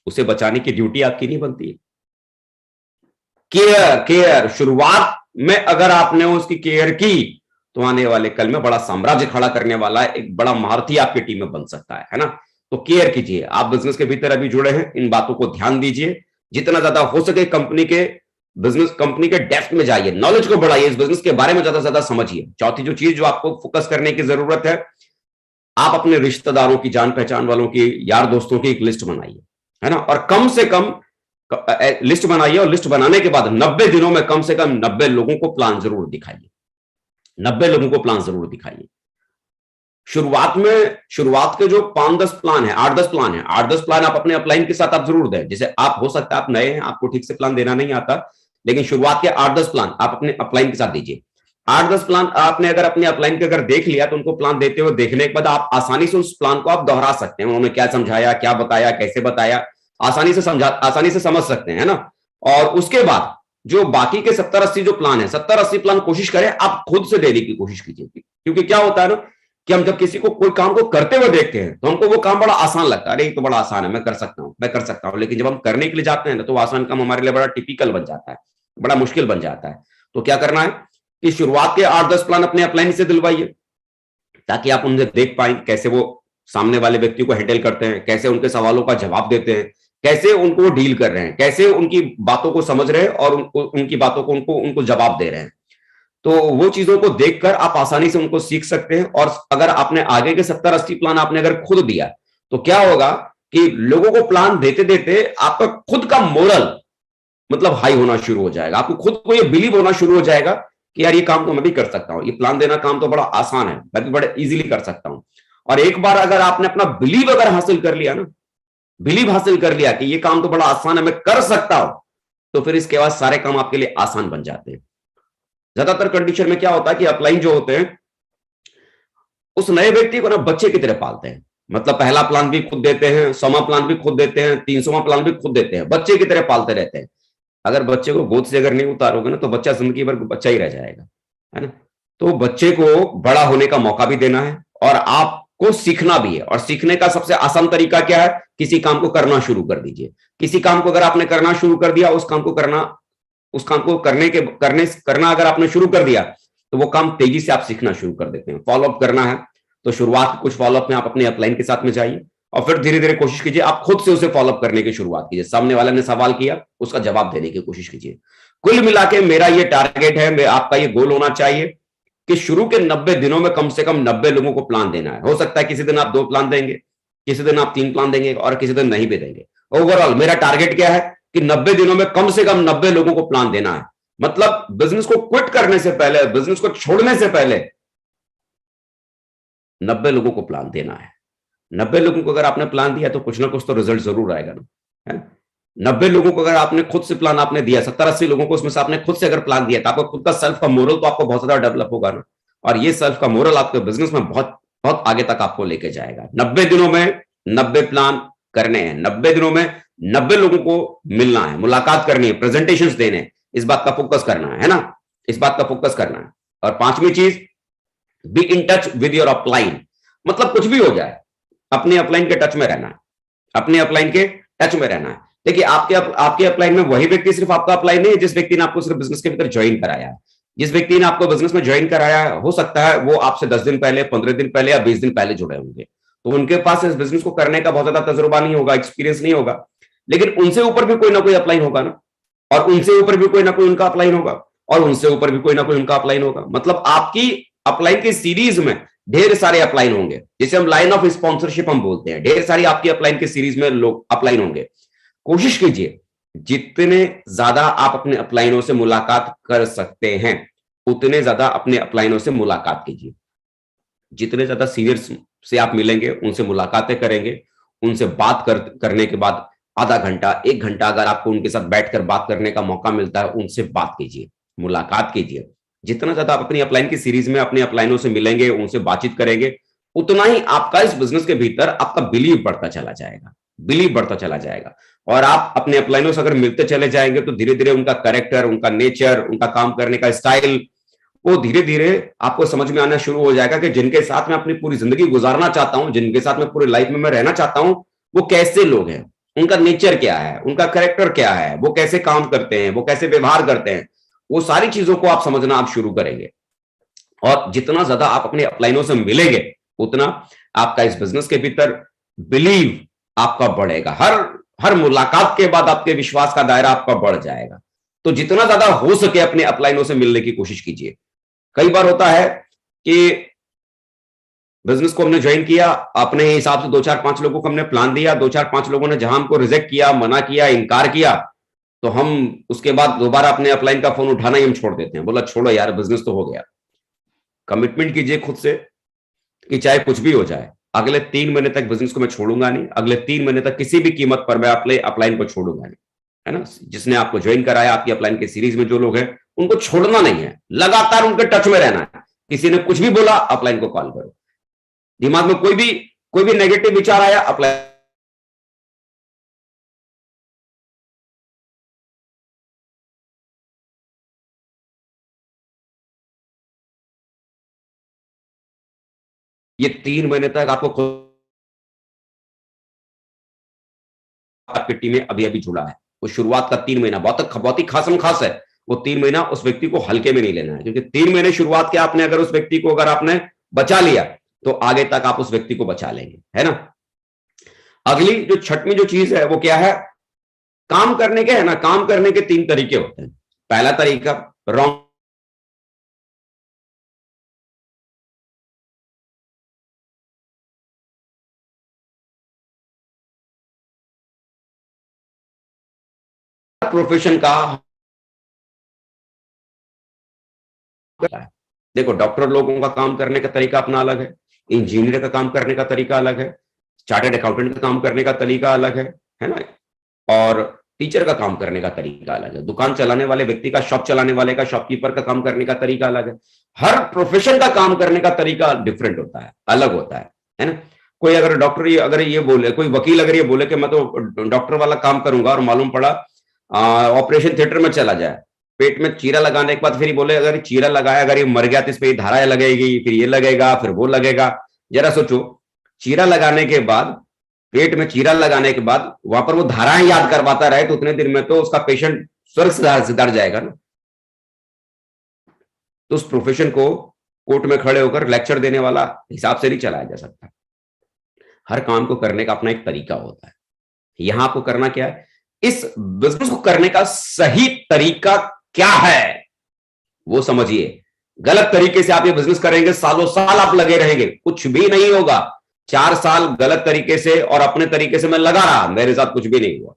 उसे बचाने की ड्यूटी आपकी नहीं बनती है। केयर शुरुआत में अगर आपने उसकी केयर की तो आने वाले कल में बड़ा साम्राज्य खड़ा करने वाला है, एक बड़ा महारथी आपकी टीम में बन सकता है ना। तो केयर कीजिए। आप बिजनेस के भीतर अभी जुड़े हैं, इन बातों को ध्यान दीजिए। जितना ज्यादा हो सके कंपनी के डेप्थ में जाइए, नॉलेज को बढ़ाइए, इस बिजनेस के बारे में ज्यादा से ज्यादा समझिए। चौथी जो चीज जो आपको फोकस करने की जरूरत है, आप अपने रिश्तेदारों की, जान पहचान वालों की, यार दोस्तों की एक लिस्ट बनाइए, है ना। और कम से कम लिस्ट बनाइए, और लिस्ट बनाने के बाद 90 दिनों में कम से कम 90 लोगों को प्लान जरूर दिखाइए। 90 लोगों को प्लान जरूर दिखाइए। शुरुआत के जो 5-10 प्लान है, 8-10 प्लान है, 8-10 प्लान आप अपने अपलाइन के साथ आप जरूर दें। जैसे आप, हो सकता है आप नए हैं, आपको ठीक से प्लान देना नहीं आता, लेकिन शुरुआत के 8-10 प्लान आप अपने अपलाइन के साथ दीजिए। 8-10 प्लान आपने अगर अपने अपलाइन के अगर देख लिया तो उनको प्लान देते हुए देखने के बाद आप आसानी से उस प्लान को आप दोहरा सकते हैं। उन्होंने क्या समझाया, क्या बताया, कैसे बताया, आसानी से समझ सकते हैं, है ना। और उसके बाद जो बाकी के 70-80 जो प्लान है, 70-80 प्लान कोशिश करें आप खुद से देने की कोशिश कीजिए। क्योंकि क्या होता है ना कि हम जब किसी को कोई काम को करते हुए देखते हैं तो हमको वो काम बड़ा आसान लगता है, अरे ये तो बड़ा आसान है, मैं कर सकता हूं। लेकिन जब हम करने के लिए जाते हैं ना तो वो आसान काम हमारे लिए बड़ा टिपिकल बन जाता है, बड़ा मुश्किल बन जाता है। तो क्या करना है कि शुरुआत के 8-10 प्लान अपने अपलाइन से दिलवाइए, ताकि आप उनसे देख पाए कैसे वो सामने वाले व्यक्ति को हैंडल करते हैं, कैसे उनके सवालों का जवाब देते हैं, कैसे उनको डील कर रहे हैं, कैसे उनकी बातों को समझ रहे हैं और उनकी बातों को उनको जवाब दे रहे हैं। तो वो चीजों को देखकर आप आसानी से उनको सीख सकते हैं। और अगर आपने आगे के 70-80 प्लान आपने अगर खुद दिया तो क्या होगा कि लोगों को प्लान देते देते आपका खुद का मोरल मतलब हाई होना शुरू हो जाएगा, आपको खुद को ये बिलीव होना शुरू हो जाएगा कि यार ये काम तो मैं भी कर सकता हूं, ये प्लान देना काम तो बड़ा आसान है, मैं भी बड़े इजीली कर सकता हूं। और एक बार अगर आपने अपना बिलीव अगर हासिल कर लिया ना, बिलीव हासिल कर लिया कि ये काम तो बड़ा आसान है, मैं कर सकता हूं, तो फिर इसके बाद सारे काम आपके लिए आसान बन जाते हैं। ज्यादातर कंडीशन में क्या होता है कि अपलाइन जो होते हैं उस नए व्यक्ति को ना बच्चे की तरह पालते हैं। मतलब पहला प्लान भी खुद देते हैं, 100वां प्लान भी खुद देते हैं, 300वां प्लान भी खुद देते हैं, बच्चे की तरह पालते रहते हैं। अगर बच्चे को गोद से अगर नहीं उतारोगे ना तो बच्चा जिंदगी भर बच्चा ही रह जाएगा, है ना। तो बच्चे को बड़ा होने का मौका भी देना है और आपको सीखना भी है। और सीखने का सबसे आसान तरीका क्या है, किसी काम को करना शुरू कर दीजिए। किसी काम को अगर आपने करना शुरू कर दिया, उस काम को करना अगर आपने शुरू कर दिया तो वो काम तेजी से आप सीखना शुरू कर देते हैं। फॉलोअप करना है तो शुरुआत के कुछ फॉलोअप में आप अपने अपलाइन के साथ में जाइए और फिर धीरे धीरे कोशिश कीजिए आप खुद से उसे फॉलोअप करने की शुरुआत कीजिए। सामने वाले ने सवाल किया, उसका जवाब देने की कोशिश कीजिए। कुल मिला के मेरा ये टारगेट है, आपका ये गोल होना चाहिए कि शुरू के 90 दिनों में कम से कम 90 लोगों को प्लान देना है। हो सकता है किसी दिन आप 2 प्लान देंगे, किसी दिन आप 3 प्लान देंगे और किसी दिन नहीं भी देंगे। ओवरऑल मेरा टारगेट क्या है कि 90 दिनों में कम से कम 90 लोगों को प्लान देना है। मतलब बिजनेस को क्विट करने से पहले, बिजनेस को छोड़ने से पहले 90 लोगों को प्लान देना है। 90 लोगों को अगर आपने प्लान दिया तो कुछ ना कुछ तो रिजल्ट जरूर आएगा ना, है। 90 लोगों को अगर आपने खुद से प्लान आपने दिया, 70-80 लोगों को उसमें से आपने खुद से अगर प्लान दिया तो आपको खुद का सेल्फ का मोरल तो आपको बहुत ज्यादा डेवलप होगा ना। और ये सेल्फ का मोरल आपके बिजनेस में बहुत बहुत आगे तक आपको लेके जाएगा। 90 दिनों में 90 प्लान करने हैं, 90 दिनों में 90 लोगों को मिलना है, मुलाकात करनी है, प्रेजेंटेशंस देने हैं, इस बात का फोकस करना है ना, इस बात का फोकस करना है। और 5वीं चीज, be in touch with your upline. मतलब कुछ भी हो जाए अपने अपलाइन के टच में रहना है, अपने अपलाइन के टच में रहना है। देखिए आपके अपलाइन में वही व्यक्ति सिर्फ आपका अपलाइन नहीं है जिस व्यक्ति ने आपको सिर्फ बिजनेस के भीतर ज्वाइन कराया है। जिस व्यक्ति ने आपको बिजनेस में ज्वाइन कराया है, हो सकता है वो आपसे 10 दिन पहले, 15 दिन पहले या 20 दिन पहले जुड़े होंगे, तो उनके पास इस बिजनेस को करने का बहुत ज्यादा तजुर्बा नहीं होगा, एक्सपीरियंस नहीं होगा। लेकिन उनसे ऊपर भी कोई ना कोई अपलाइन होगा ना, और उनसे ऊपर भी कोई ना कोई उनका अपलाइन होगा, और उनसे ऊपर भी कोई ना कोई उनका अपलाइन होगा। मतलब आपकी अपलाइन की सीरीज में ढेर सारे अपलाइन होंगे, जिसे हम लाइन ऑफ स्पॉन्सरशिप हम बोलते हैं। ढेर सारी आपकी अपलाइन की सीरीज में लोग अपलाइन होंगे। कोशिश कीजिए जितने ज्यादा आप अपने अपलाइनों से मुलाकात कर सकते हैं उतने ज्यादा अपने अपलाइनों से मुलाकात कीजिए। जितने ज्यादा सीनियर्स से आप मिलेंगे, उनसे मुलाकातें करेंगे, उनसे बात करने के बाद आधा घंटा 1 घंटा अगर आपको उनके साथ बैठकर बात करने का मौका मिलता है, उनसे बात कीजिए, मुलाकात कीजिए। जितना ज्यादा आप अपनी अपलाइन की सीरीज में अपने अपलाइनों से मिलेंगे, उनसे बातचीत करेंगे, उतना ही आपका इस बिजनेस के भीतर आपका बिलीव बढ़ता चला जाएगा, बिलीव बढ़ता चला जाएगा। और आप अपने अपलाइनों से अगर मिलते चले जाएंगे तो धीरे धीरे उनका कैरेक्टर, उनका नेचर, उनका काम करने का स्टाइल, वो धीरे धीरे आपको समझ में आना शुरू हो जाएगा कि जिनके साथ मैं अपनी पूरी जिंदगी गुजारना चाहता हूं, जिनके साथ मैं पूरी लाइफ में मैं रहना चाहता हूं, वो कैसे लोग हैं, उनका नेचर क्या है, उनका कैरेक्टर क्या है, वो कैसे काम करते हैं, वो कैसे व्यवहार करते हैं। वो सारी चीजों को आप समझना आप शुरू करेंगे। और जितना ज्यादा आप अपने अपलाइनों से मिलेंगे उतना आपका इस बिजनेस के भीतर बिलीव आपका बढ़ेगा। हर मुलाकात के बाद आपके विश्वास का दायरा आपका बढ़ जाएगा। तो जितना ज्यादा हो सके अपने अपलाइनों से मिलने की कोशिश कीजिए। कई बार होता है कि बिजनेस को हमने ज्वाइन किया, अपने हिसाब से 2-4-5 लोगों को हमने प्लान दिया, 2-4-5 लोगों ने जहां हमको रिजेक्ट किया, मना किया, इनकार किया, तो हम उसके बाद दोबारा अपने अपलाइन का फोन उठाना ही हम छोड़ देते हैं। बोला छोड़ो यार, बिजनेस तो हो गया। कमिटमेंट कीजिए खुद से कि चाहे कुछ भी हो जाए, अगले 3 महीने तक बिजनेस को मैं छोड़ूंगा नहीं, अगले 3 महीने तक किसी भी कीमत पर मैं अपने अपलाइन को छोड़ूंगा नहीं, है ना। जिसने आपको ज्वाइन कराया, आपकी अपलाइन के सीरीज में जो लोग हैं, उनको छोड़ना नहीं है, लगातार उनके टच में रहना है। किसी ने कुछ भी बोला, अपलाइन को कॉल करो। दिमाग में कोई भी नेगेटिव विचार आया, अपलाइन ये 3 महीने तक आपको खुद आपकी टीम में अभी अभी जुड़ा है। वो शुरुआत का 3 महीना बहुत ही खास है। वो 3 महीना उस व्यक्ति को हल्के में नहीं लेना है, क्योंकि 3 महीने शुरुआत के आपने अगर उस व्यक्ति को अगर आपने बचा लिया तो आगे तक आप उस व्यक्ति को बचा लेंगे, है ना। अगली जो छठवीं जो चीज है वो क्या है, काम करने के, है ना, काम करने के 3 तरीके होते हैं। पहला तरीका रॉन्ग प्रोफेशन का। देखो, डॉक्टर लोगों का काम करने का तरीका अपना अलग है, इंजीनियर का काम करने का तरीका अलग है, चार्टर्ड अकाउंटेंट का काम करने का तरीका अलग है ना, और टीचर का काम करने का तरीका अलग है, दुकान चलाने वाले व्यक्ति का, शॉप चलाने वाले का, शॉपकीपर का काम करने का तरीका अलग है। हर प्रोफेशन का काम करने का तरीका डिफरेंट होता है, अलग होता है ना। कोई अगर डॉक्टर अगर ये बोले, कोई वकील अगर ये बोले कि मैं तो डॉक्टर वाला काम करूंगा, और मालूम पड़ा ऑपरेशन थिएटर में चला जाए, पेट में चीरा लगाने के बाद फिर ये बोले अगर चीरा लगाया, अगर ये मर गया तो इस पे धारा लगेगी, फिर ये लगेगा, फिर वो लगेगा। जरा सोचो, चीरा लगाने के बाद, पेट में चीरा लगाने के बाद वहां पर वो धाराएं याद करवाता रहे तो उतने दिन में तो उसका पेशेंट स्वर्ग से डर जाएगा ना। तो उस प्रोफेशन को कोर्ट में खड़े होकर लेक्चर देने वाला हिसाब से नहीं चलाया जा सकता। हर काम को करने का अपना एक तरीका होता है। यहां आपको करना क्या है, इस बिजनेस को करने का सही तरीका क्या है वो समझिए। गलत तरीके से आप ये बिजनेस करेंगे, सालों साल आप लगे रहेंगे, कुछ भी नहीं होगा। 4 साल गलत तरीके से और अपने तरीके से मैं लगा रहा, मेरे साथ कुछ भी नहीं हुआ।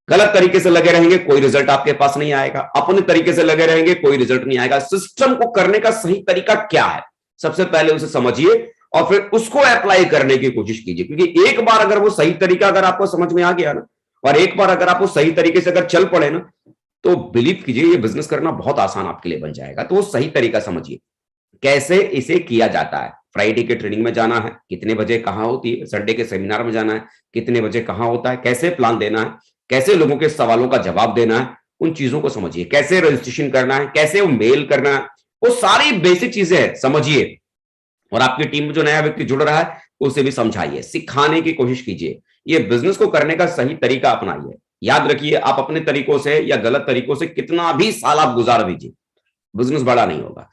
गलत तरीके से लगे रहेंगे, कोई रिजल्ट आपके पास नहीं आएगा। अपने तरीके से लगे रहेंगे, कोई रिजल्ट नहीं आएगा। सिस्टम को करने का सही तरीका क्या है, सबसे पहले उसे समझिए और फिर उसको अप्लाई करने की कोशिश कीजिए। क्योंकि एक बार अगर वो सही तरीका अगर आपको समझ में आ गया ना, और एक बार अगर आप वो सही तरीके से अगर चल पड़े ना, तो बिलीव कीजिए ये बिजनेस करना बहुत आसान आपके लिए बन जाएगा। तो वो सही तरीका समझिए, कैसे इसे किया जाता है। फ्राइडे के ट्रेनिंग में जाना है, कितने बजे कहां होती है, संडे के सेमिनार में जाना है, कितने बजे कहां होता है, कैसे प्लान देना है, कैसे लोगों के सवालों का जवाब देना है, उन चीजों को समझिए। कैसे रजिस्ट्रेशन करना है, कैसे वो मेल करना है, वो सारी बेसिक चीजें हैं, समझिए। और आपकी टीम में जो नया व्यक्ति जुड़ रहा है उसे भी समझाइए, सिखाने की कोशिश कीजिए। ये बिजनेस को करने का सही तरीका अपनाइए। याद रखिए, आप अपने तरीकों से या गलत तरीकों से कितना भी साल आप गुजार दीजिए, बिजनेस बड़ा नहीं होगा।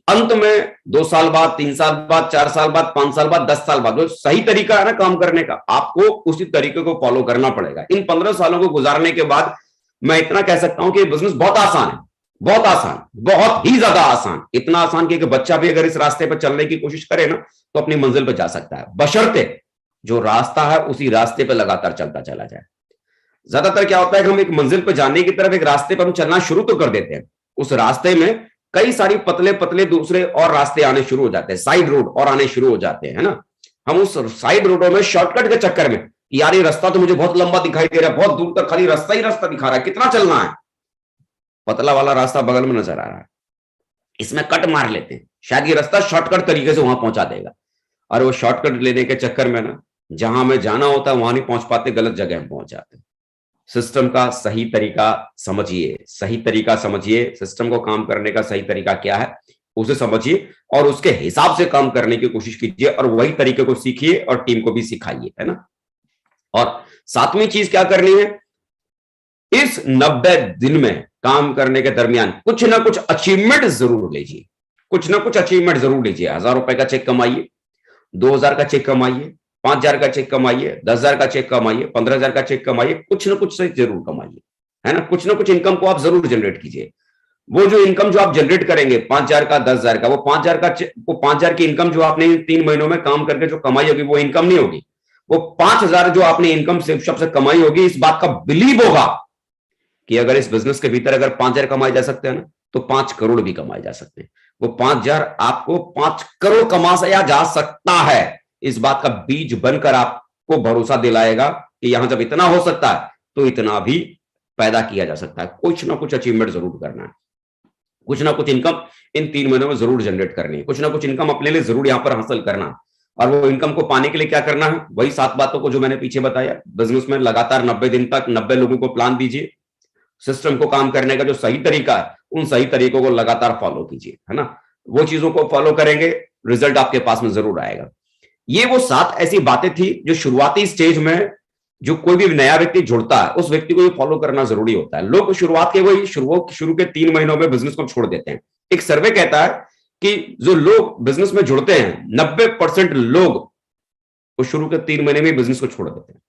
अंत में 2 साल बाद, 3 साल बाद, 4 साल बाद, 5 साल बाद, 10 साल बाद, जो सही तरीका है ना काम करने का, आपको उसी तरीके को फॉलो करना पड़ेगा। इन 15 सालों को गुजारने के बाद मैं इतना कह सकता हूं कि बिजनेस बहुत आसान है, बहुत आसान, बहुत ही ज्यादा आसान। इतना आसान कि बच्चा भी अगर इस रास्ते पर चलने की कोशिश करे ना तो अपनी मंजिल पर जा सकता है, बशर्ते जो रास्ता है उसी रास्ते पर लगातार चलता चला जाए। ज्यादातर क्या होता है कि हम एक मंजिल पर जाने की तरफ एक रास्ते पर हम चलना शुरू तो कर देते हैं, उस रास्ते में कई सारी पतले पतले दूसरे और रास्ते आने शुरू हो जाते हैं, साइड रोड और आने शुरू हो जाते हैं, है ना। हम उस साइड रोडों में शॉर्टकट के चक्कर में, यार ये रास्ता तो मुझे बहुत लंबा दिखाई दे रहा है, बहुत दूर तक खाली रास्ता ही रास्ता दिखा रहा है, कितना चलना है, पतला वाला रास्ता बगल में नजर आ रहा है, इसमें कट मार लेते हैं, शायद ये रास्ता शॉर्टकट तरीके से वहां पहुंचा देगा। और वो शॉर्टकट लेने के चक्कर में ना, जहां हमें जाना होता है वहां नहीं पहुंच पाते, गलत जगह हम पहुंच जाते हैं। सिस्टम का सही तरीका समझिए, सही तरीका समझिए, सिस्टम को काम करने का सही तरीका क्या है उसे समझिए और उसके हिसाब से काम करने की कोशिश कीजिए, और वही तरीके को सीखिए और टीम को भी सिखाइए, है ना। और 7वीं चीज क्या करनी है, इस 90 दिन में काम करने के दरमियान कुछ ना कुछ अचीवमेंट जरूर लीजिए, कुछ ना कुछ अचीवमेंट जरूर लीजिए। 1000 रुपए का चेक कमाइए, 2000 का चेक कमाइए, 5000 का चेक कमाइए, 10,000 का चेक कमाइए, 15,000 का चेक कमाइए, कुछ ना कुछ से जरूर कमाइए, है ना। कुछ ना कुछ इनकम को आप जरूर जनरेट कीजिए। वो जो इनकम जो आप जनरेट करेंगे 5,000 का, 10,000 का, वो 5,000 की इनकम जो आपने 3 महीनों में काम करके जो कमाई होगी वो इनकम नहीं होगी। वो 5,000 जो आपने इनकम से कमाई होगी, इस बात का बिलीव होगा कि अगर इस बिजनेस के भीतर अगर 5,000 कमाए जा सकते हैं ना, तो 5 करोड़ भी कमाए जा सकते हैं। वो 5,000 आपको 5 करोड़ कमाया जा सकता है, इस बात का बीज बनकर आपको भरोसा दिलाएगा कि यहां जब इतना हो सकता है तो इतना भी पैदा किया जा सकता है। कुछ ना कुछ अचीवमेंट जरूर करना है। कुछ ना कुछ इनकम इन 3 महीनों में जरूर जनरेट करनी है, कुछ ना कुछ इनकम अपने लिए जरूर यहां पर हासिल करना। और वो इनकम को पाने के लिए क्या करना है, वही 7 बातों को जो मैंने पीछे बताया। बिजनेस में लगातार 90 दिन तक 90 लोगों को प्लान दीजिए, सिस्टम को काम करने का जो सही तरीका है उन सही तरीकों को लगातार फॉलो कीजिए, है ना। वो चीजों को फॉलो करेंगे, रिजल्ट आपके पास में जरूर आएगा। ये वो 7 ऐसी बातें थी जो शुरुआती स्टेज में जो कोई भी नया व्यक्ति जुड़ता है उस व्यक्ति को ये फॉलो करना जरूरी होता है। लोग शुरुआत के वही शुरू के 3 महीनों में बिजनेस को छोड़ देते हैं। एक सर्वे कहता है कि जो लोग बिजनेस में जुड़ते हैं 90% लोग वो शुरू के 3 महीने में बिजनेस को छोड़ देते हैं।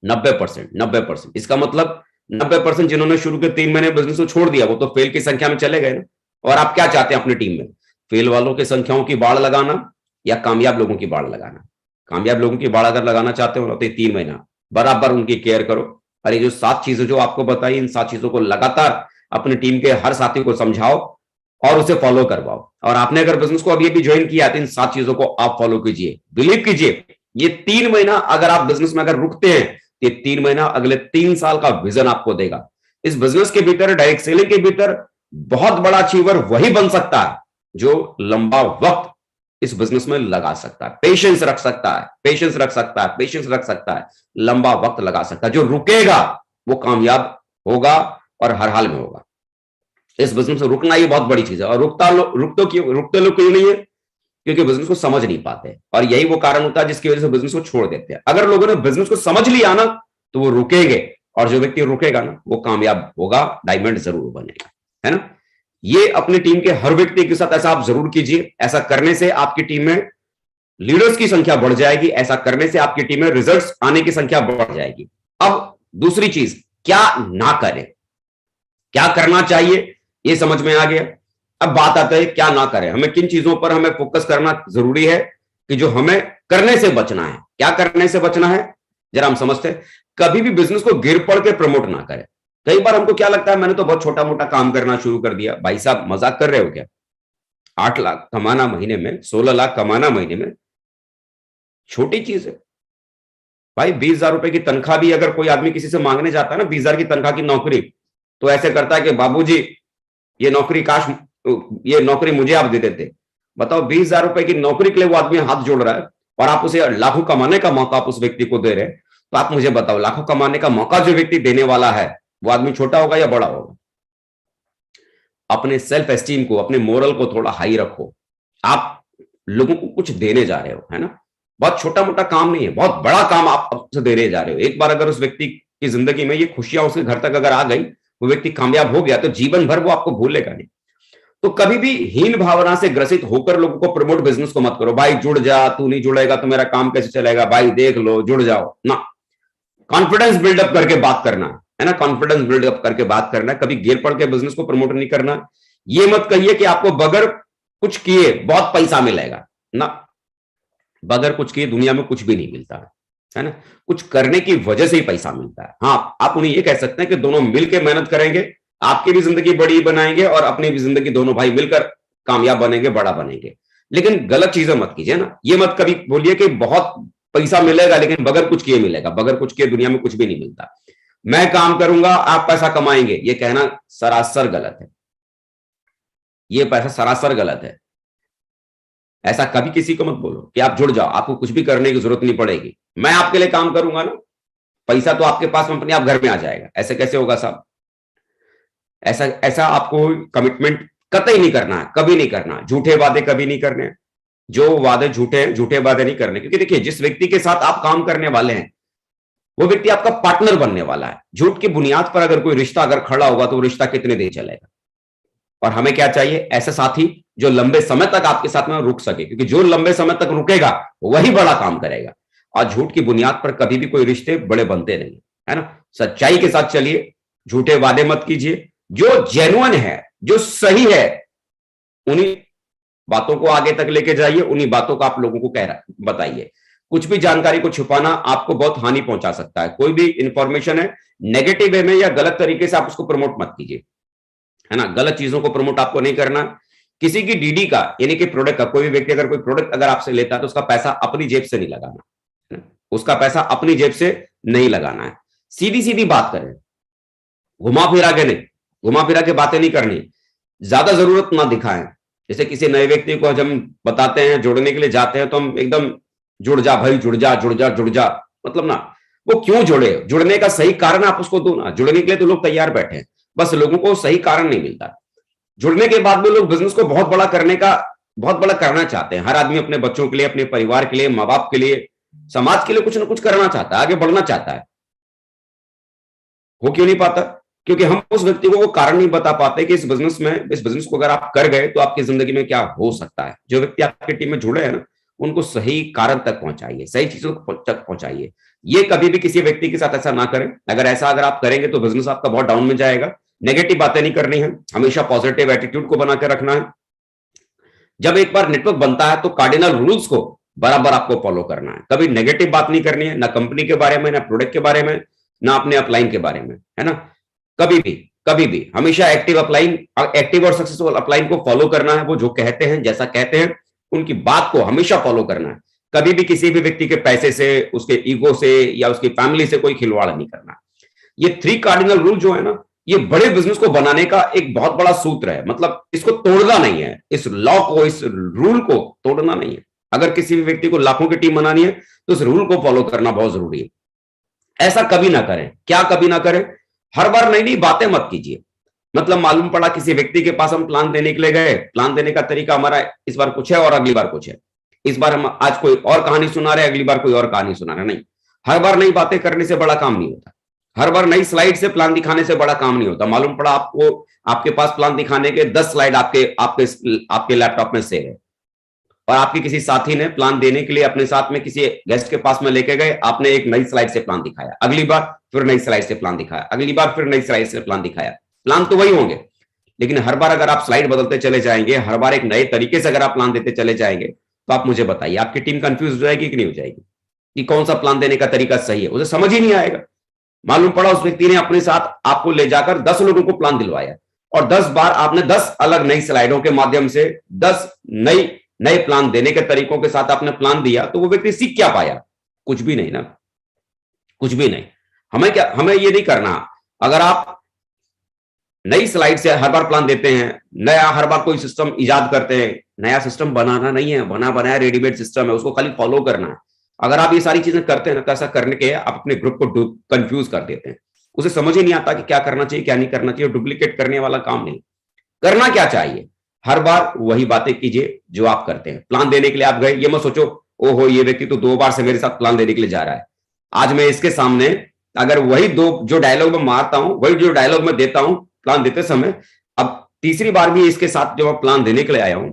90%। इसका मतलब 90% जिन्होंने शुरू के 3 महीने बिजनेस को छोड़ दिया वो तो फेल की संख्या में चले गए ना। और आप क्या चाहते हैं अपनी टीम में, फेल वालों की संख्याओं की बाढ़ लगाना या कामयाब लोगों की बाढ़ लगाना? कामयाब लोगों की बाढ़ अगर लगाना चाहते हो तो 3 महीना बराबर उनकी केयर करो। और ये जो 7 चीजें जो आपको बताई, इन 7 चीजों को लगातार अपनी टीम के हर साथी को समझाओ और उसे फॉलो करवाओ। और आपने अगर बिजनेस को अभी अभी ज्वाइन किया तो इन 7 चीजों को आप फॉलो कीजिए। बिलीव कीजिए, ये 3 महीना अगर आप बिजनेस में अगर रुकते हैं, ये 3 महीना अगले 3 साल का विजन आपको देगा। इस बिजनेस के भीतर, डायरेक्ट सेलिंग के भीतर बहुत बड़ा अचीवर वही बन सकता है जो लंबा वक्त इस बिजनेस में लगा सकता है, पेशेंस रख सकता है, लंबा वक्त लगा सकता है। जो रुकेगा वो कामयाब होगा और हर हाल में होगा। इस बिजनेस में रुकना ये बहुत बड़ी चीज है। और रुकते लोग क्यों नहीं है? क्योंकि बिजनेस को समझ नहीं पाते, और यही वो कारण होता है जिसकी वजह से बिजनेस को छोड़ देते हैं। अगर लोगों ने बिजनेस को समझ लिया ना तो वो रुकेंगे, और जो व्यक्ति रुकेगा ना वो कामयाब होगा, डायमंड जरूर बनेगा, है ना। ये अपनी टीम के हर व्यक्ति के साथ ऐसा आप जरूर कीजिए। ऐसा करने से आपकी टीम में लीडर्स की संख्या बढ़ जाएगी, ऐसा करने से आपकी टीम में रिजल्ट्स आने की संख्या बढ़ जाएगी। अब दूसरी चीज, क्या ना करें, क्या करना चाहिए, ये समझ में आ गया। अब बात आता है क्या ना करें, हमें किन चीजों पर हमें फोकस करना जरूरी है कि जो हमें करने से बचना है। क्या करने से बचना है जरा हम समझते हैं। कभी भी बिजनेस को गिर पड़ के प्रमोट ना करें। कई बार हमको क्या लगता है, मैंने तो बहुत छोटा मोटा काम करना शुरू कर दिया। भाई साहब मजाक कर रहे हो क्या? 8 लाख कमाना महीने में, 16 लाख कमाना महीने में छोटी चीज है भाई। 20,000 रुपए की तनख्वाह भी अगर कोई आदमी किसी से मांगने जाता है ना, 20,000 की तनख्वाह की नौकरी, तो ऐसे करता है कि बाबूजी ये नौकरी काश, ये नौकरी मुझे आप दे देते। बताओ, 20,000 रुपए की नौकरी के लिए वो आदमी हाथ जोड़ रहा है और आप उसे लाखों कमाने का मौका आप उस व्यक्ति को दे रहे हैं। तो आप मुझे बताओ, लाखों कमाने का मौका जो व्यक्ति देने वाला है वो आदमी छोटा होगा या बड़ा होगा? अपने सेल्फ एस्टीम को, अपने मोरल को थोड़ा हाई रखो। आप लोगों को कुछ देने जा रहे हो, है ना। बहुत छोटा मोटा काम नहीं है, बहुत बड़ा काम आप आपसे देने जा रहे हो। एक बार अगर उस व्यक्ति की जिंदगी में ये खुशियां उसके घर तक अगर आ गई, वो व्यक्ति कामयाब हो गया, तो जीवन भर वो आपको भूलेगा नहीं। तो कभी भी हीन भावना से ग्रसित होकर लोगों को प्रमोट बिजनेस को मत करो। भाई जुड़ जा, तू नहीं जुड़ेगा तो मेरा काम कैसे चलेगा, भाई देख लो, जुड़ जाओ ना। कॉन्फिडेंस बिल्डअप करके बात करना है ना, कॉन्फिडेंस बिल्डअप करके बात करना है। कभी गिर पड़ के बिजनेस को प्रमोट नहीं करना। ये मत कहिए कि आपको बगैर कुछ किए बहुत पैसा मिलेगा ना। बगैर कुछ किए दुनिया में कुछ भी नहीं मिलता है ना। कुछ करने की वजह से ही पैसा मिलता है। हाँ, आप उन्हें ये कह सकते हैं कि दोनों मिलकर मेहनत करेंगे, आपकी भी जिंदगी बड़ी बनाएंगे और अपनी भी जिंदगी, दोनों भाई मिलकर कामयाब बनेंगे, बड़ा बनेंगे। लेकिन गलत चीजें मत कीजिए ना। ये मत कभी बोलिए कि बहुत पैसा मिलेगा लेकिन बगैर कुछ किए मिलेगा। बगैर कुछ किए दुनिया में कुछ भी नहीं मिलता। मैं काम करूंगा आप पैसा कमाएंगे, ये कहना सरासर गलत है। ये पैसा सरासर गलत है। ऐसा कभी किसी को मत बोलो कि आप जुड़ जाओ, आपको कुछ भी करने की जरूरत नहीं पड़ेगी, मैं आपके लिए काम करूंगा ना, पैसा तो आपके पास अपने आप घर में आ जाएगा। ऐसे कैसे होगा साहब? ऐसा आपको कमिटमेंट कतई नहीं करना है, कभी नहीं करना। झूठे वादे कभी नहीं करने। जो वादे झूठे वादे नहीं करने। क्योंकि देखिए, जिस व्यक्ति के साथ आप काम करने वाले हैं वो व्यक्ति आपका पार्टनर बनने वाला है। झूठ की बुनियाद पर अगर कोई रिश्ता अगर खड़ा होगा तो वो रिश्ता कितने दिन चलेगा? और हमें क्या चाहिए? ऐसे साथी जो लंबे समय तक आपके साथ में रुक सके, क्योंकि जो लंबे समय तक रुकेगा वही बड़ा काम करेगा। और झूठ की बुनियाद पर कभी भी कोई रिश्ते बड़े बनते नहीं, है ना। सच्चाई के साथ चलिए, झूठे वादे मत कीजिए। जो जेन्युइन है, जो सही है, उन्हीं बातों को आगे तक लेके जाइए, उन्हीं बातों को आप लोगों को बताइए। कुछ भी जानकारी को छुपाना आपको बहुत हानि पहुंचा सकता है। कोई भी इंफॉर्मेशन है, नेगेटिव वे में या गलत तरीके से आप उसको प्रमोट मत कीजिए, है ना। गलत चीजों को प्रमोट आपको नहीं करना। किसी की डीडी का, यानी कि प्रोडक्ट का, कोई भी व्यक्ति अगर कोई प्रोडक्ट अगर आपसे लेता है तो उसका पैसा अपनी जेब से नहीं लगाना, है ना? उसका पैसा अपनी जेब से नहीं लगाना है। सीधी सीधी बात करें, घुमा फिरा के नहीं, घुमा फिरा के बातें नहीं करनी। ज्यादा जरूरत ना दिखाएं। जैसे किसी नए व्यक्ति को हम बताते हैं, जोड़ने के लिए जाते हैं, तो हम एकदम जुड़ जा भाई, जुड़ जा जुड़ जा जुड़ जा, मतलब ना वो क्यों जुड़े, जुड़ने का सही कारण आप उसको दो ना। जुड़ने के लिए तो लोग तैयार बैठे हैं, बस लोगों को सही कारण नहीं मिलता। जुड़ने के बाद में लोग बिजनेस को बहुत बड़ा करना चाहते हैं। हर आदमी अपने बच्चों के लिए, अपने परिवार के लिए, माँ बाप के लिए, समाज के लिए कुछ ना कुछ करना चाहता है, आगे बढ़ना चाहता है। वो क्यों नहीं पाता? क्योंकि हम उस व्यक्ति को वो कारण नहीं बता पाते कि इस बिजनेस को अगर आप कर गए तो आपकी जिंदगी में क्या हो सकता है। जो व्यक्ति आपकी टीम में जुड़े हैं ना, उनको सही कारण तक पहुंचाइए, सही चीजों तक पहुंचाइए। ये कभी भी किसी व्यक्ति के साथ ऐसा ना करें। अगर आप करेंगे तो बिजनेस आपका बहुत डाउन में जाएगा। नेगेटिव बातें नहीं करनी है, हमेशा पॉजिटिव एटीट्यूड को बनाकर रखना है। जब एक बार नेटवर्क बनता है तो कार्डिनल रूल्स को बराबर आपको फॉलो करना है। कभी नेगेटिव बात नहीं करनी है, ना कंपनी के बारे में, ना प्रोडक्ट के बारे में, ना अपने अपलाइन के बारे में, है ना। कभी भी हमेशा एक्टिव और सक्सेसफुल अपलाइन को फॉलो करना है। वो जो कहते हैं, जैसा कहते हैं, उनकी बात को हमेशा फॉलो करना है। कभी भी किसी भी व्यक्ति के पैसे से, उसके ईगो से या उसकी फैमिली से कोई खिलवाड़ नहीं करना। ये 3 कार्डिनल रूल जो है ना, ये बड़े बिजनेस को बनाने का एक बहुत बड़ा सूत्र है। मतलब इसको तोड़ना नहीं है, इस लॉ को, इस रूल को तोड़ना नहीं है। अगर किसी भी व्यक्ति को लाखों की टीम बनानी है तो इस रूल को फॉलो करना बहुत जरूरी है। ऐसा कभी ना करें। क्या कभी ना करें? हर बार नई नई बातें मत कीजिए। मतलब मालूम पड़ा किसी व्यक्ति के पास हम प्लान देने के लिए गए, प्लान देने का तरीका हमारा इस बार कुछ है और अगली बार कुछ है। इस बार हम आज कोई और कहानी सुना रहे, अगली बार कोई और कहानी सुना रहे। नहीं, हर बार नई बातें करने से बड़ा काम नहीं होता। हर बार नई स्लाइड से प्लान दिखाने से बड़ा काम नहीं होता। मालूम पड़ा आपके पास प्लान दिखाने के 10 स्लाइड आपके लैपटॉप में सेव है, और आपके किसी साथी ने प्लान देने के लिए अपने साथ में किसी गेस्ट के पास में लेके गए, आपने एक नई स्लाइड से प्लान दिखाया, अगली बार फिर नई स्लाइड से प्लान दिखाया, अगली बार फिर नई स्लाइड से प्लान दिखाया। प्लान तो वही होंगे, लेकिन हर बार अगर आप स्लाइड बदलते चले जाएंगे, हर बार एक नए तरीके से अगर आप प्लान देते चले जाएंगे, तो आप मुझे बताइए आपकी टीम कंफ्यूज हो जाएगी कि नहीं हो जाएगी कि कौन सा प्लान देने का तरीका सही है? उसे समझ ही नहीं आएगा। मालूम पड़ा उस व्यक्ति ने अपने साथ आपको ले जाकर 10 लोगों को प्लान दिलवाया, और 10 बार आपने 10 अलग नई स्लाइडों के माध्यम से 10 नए प्लान देने के तरीकों के साथ आपने प्लान दिया, तो वो व्यक्ति सीख क्या पाया? कुछ भी नहीं ना, कुछ भी नहीं। हमें ये नहीं करना। अगर आप नई स्लाइड से हर बार प्लान देते हैं, नया हर बार कोई सिस्टम इजाद करते हैं, नया सिस्टम बनाना नहीं है, बनाया रेडीमेड सिस्टम है, उसको खाली फॉलो करना है। अगर आप ये सारी चीजें करते हैं ना, तो ऐसा करने के आप अपने ग्रुप को कंफ्यूज कर देते हैं। उसे समझ ही नहीं आता कि क्या करना चाहिए, क्या नहीं करना चाहिए। डुप्लीकेट करने वाला काम नहीं करना। क्या चाहिए? हर बार वही बातें कीजिए जो आप करते हैं। प्लान देने के लिए आप गए, ये मत सोचो ओहो ये व्यक्ति तो 2 बार से मेरे साथ प्लान देने के लिए जा रहा है, आज मैं इसके सामने अगर वही 2 जो डायलॉग मैं मारता हूं, वही जो डायलॉग मैं देता हूं प्लान देते समय, अब तीसरी बार भी इसके साथ जो मैं प्लान देने के लिए आया हूं,